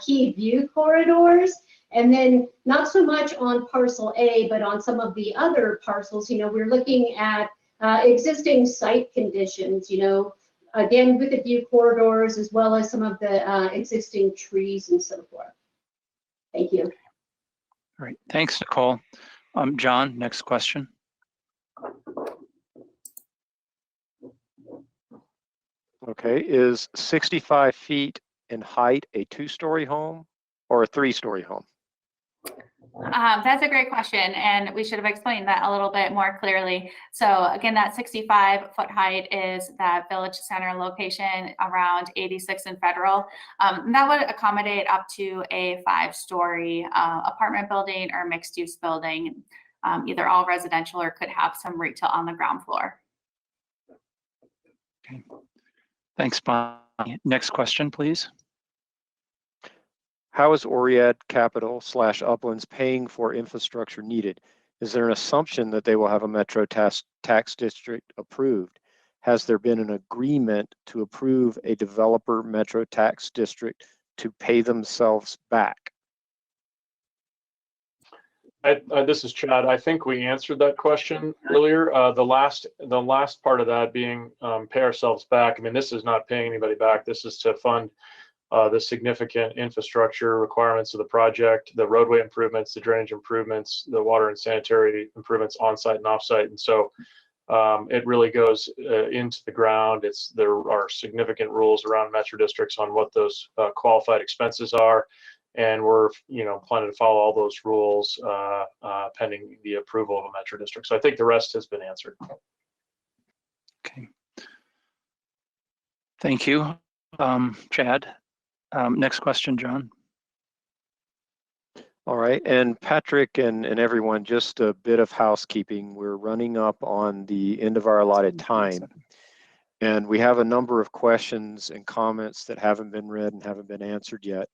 [SPEAKER 10] key view corridors, and then not so much on parcel A, but on some of the other parcels. We're looking at existing site conditions, again, with the view corridors, as well as some of the existing trees and so forth. Thank you.
[SPEAKER 2] All right, thanks, Nicole. John, next question.
[SPEAKER 5] Okay, is 65 feet in height a 2-story home or a 3-story home?
[SPEAKER 4] That's a great question, and we should have explained that a little bit more clearly. So again, that 65-foot height is that Village Center location around 86 and Federal. That would accommodate up to a 5-story apartment building or mixed-use building, either all residential or could have some retail on the ground floor.
[SPEAKER 2] Okay. Thanks, Bonnie. Next question, please.
[SPEAKER 5] How is Oriad Capital / Uplands paying for infrastructure needed? Is there an assumption that they will have a Metro tax district approved? Has there been an agreement to approve a developer Metro tax district to pay themselves back?
[SPEAKER 8] This is Chad. I think we answered that question earlier. The last part of that being pay ourselves back. I mean, this is not paying anybody back. This is to fund the significant infrastructure requirements of the project, the roadway improvements, the drainage improvements, the water and sanitary improvements on-site and off-site. And so it really goes into the ground. There are significant rules around metro districts on what those qualified expenses are. And we're planning to follow all those rules pending the approval of a metro district. So I think the rest has been answered.
[SPEAKER 2] Okay. Thank you, Chad. Next question, John.
[SPEAKER 5] All right, and Patrick and everyone, just a bit of housekeeping. We're running up on the end of our allotted time, and we have a number of questions and comments that haven't been read and haven't been answered yet.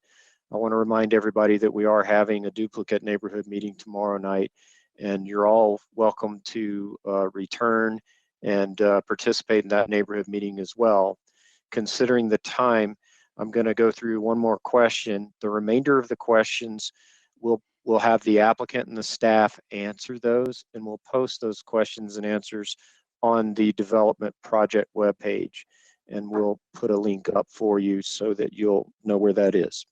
[SPEAKER 5] I want to remind everybody that we are having a duplicate neighborhood meeting tomorrow night, and you're all welcome to return and participate in that neighborhood meeting as well. Considering the time, I'm going to go through one more question. The remainder of the questions, we'll have the applicant and the staff answer those, and we'll post those questions and answers on the development project webpage, and we'll put a link up for you so that you'll know where that is.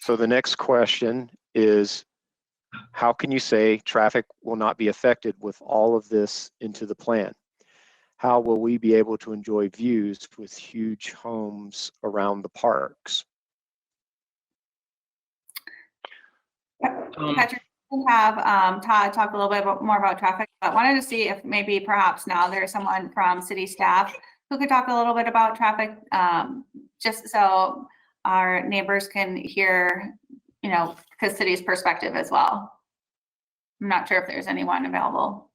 [SPEAKER 5] So the next question is, how can you say traffic will not be affected with all of this into the plan? How will we be able to enjoy views with huge homes around the parks?
[SPEAKER 4] Patrick, we'll have Todd talk a little bit more about traffic, but wanted to see if maybe perhaps now there's someone from city staff who could talk a little bit about traffic, just so our neighbors can hear, because city's perspective as well. I'm not sure if there's anyone available.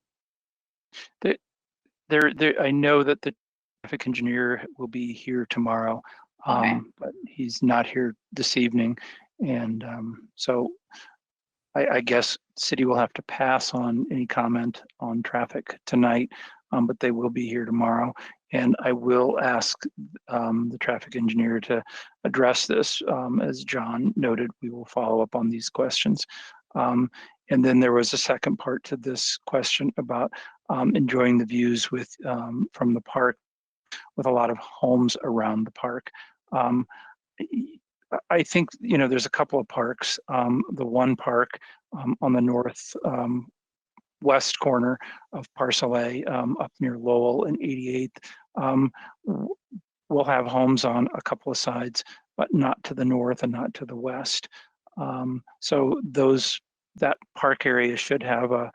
[SPEAKER 2] I know that the traffic engineer will be here tomorrow,
[SPEAKER 4] Okay.
[SPEAKER 2] But he's not here this evening. And so I guess city will have to pass on any comment on traffic tonight, but they will be here tomorrow. And I will ask the traffic engineer to address this. As John noted, we will follow up on these questions. And then there was a second part to this question about enjoying the views with from the park with a lot of homes around the park. I think, there's a couple of parks. The one park on the north west corner of Parcel A up near Lowell and 88th will have homes on a couple of sides, but not to the north and not to the west. So that park area should have a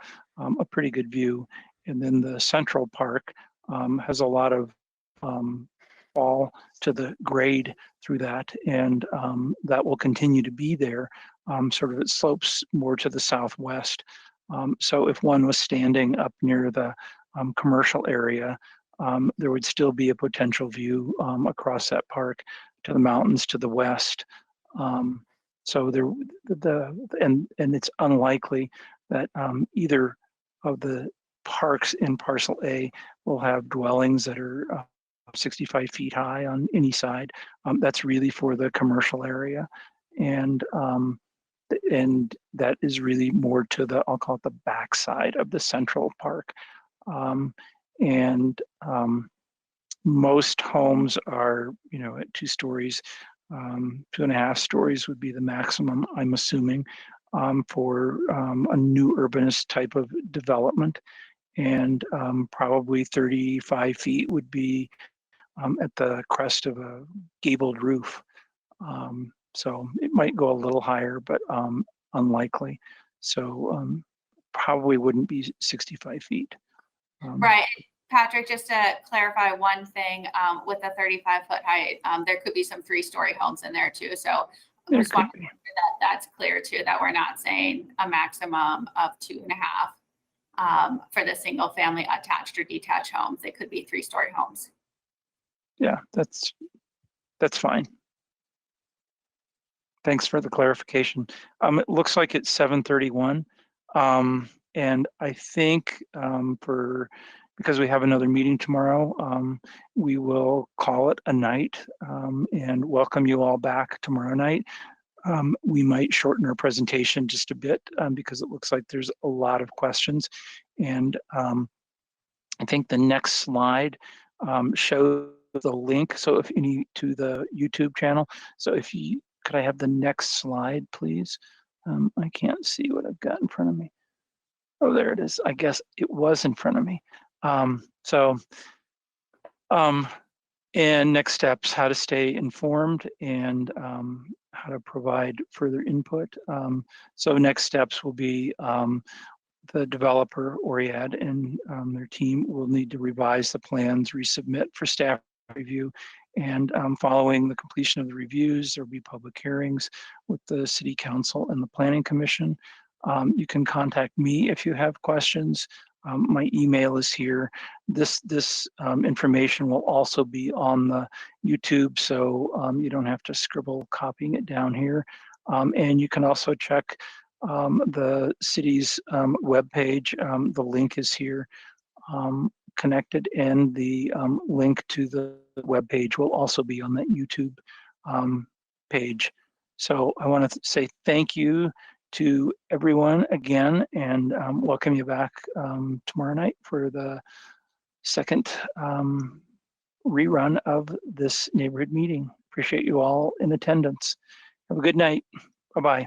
[SPEAKER 2] pretty good view. And then the central park has a lot of fall to the grade through that, and that will continue to be there. Sort of it slopes more to the southwest. So if one was standing up near the commercial area, there would still be a potential view across that park to the mountains to the west. So and it's unlikely that either of the parks in Parcel A will have dwellings that are 65 feet high on any side. That's really for the commercial area, and that is really more to the, I'll call it the backside of the central park. Most homes are, at 2 stories. 2.5 stories would be the maximum, I'm assuming, for a new urbanist type of development. and probably 35 feet would be at the crest of a gabled roof. So it might go a little higher, but unlikely. So probably wouldn't be 65 feet.
[SPEAKER 4] Right. Patrick, just to clarify one thing, with the 35-foot height, there could be some 3-story homes in there too. So I just want to make sure that that's clear too, that we're not saying a maximum of 2.5 for the single family attached or detached homes. They could be 3-story homes.
[SPEAKER 2] Yeah, that's fine. Thanks for the clarification. It looks like it's 7:31. And I think because we have another meeting tomorrow, we will call it a night and welcome you all back tomorrow night. We might shorten our presentation just a bit because it looks like there's a lot of questions. And I think the next slide shows the link. So if you need to the YouTube channel. So if you, could I have the next slide, please? I can't see what I've got in front of me. Oh, there it is. I guess it was in front of me. And next steps, how to stay informed and how to provide further input. So next steps will be the developer, Oriad, and their team will need to revise the plans, resubmit for staff review, and following the completion of the reviews, there'll be public hearings with the City Council and the Planning Commission. You can contact me if you have questions. My email is here. This information will also be on the YouTube, so you don't have to scribble copying it down here. And you can also check the city's webpage. The link is here connected, and the link to the webpage will also be on that YouTube page. So I want to say thank you to everyone again, and welcome you back tomorrow night for the second rerun of this neighborhood meeting. Appreciate you all in attendance. Have a good night. Bye-bye.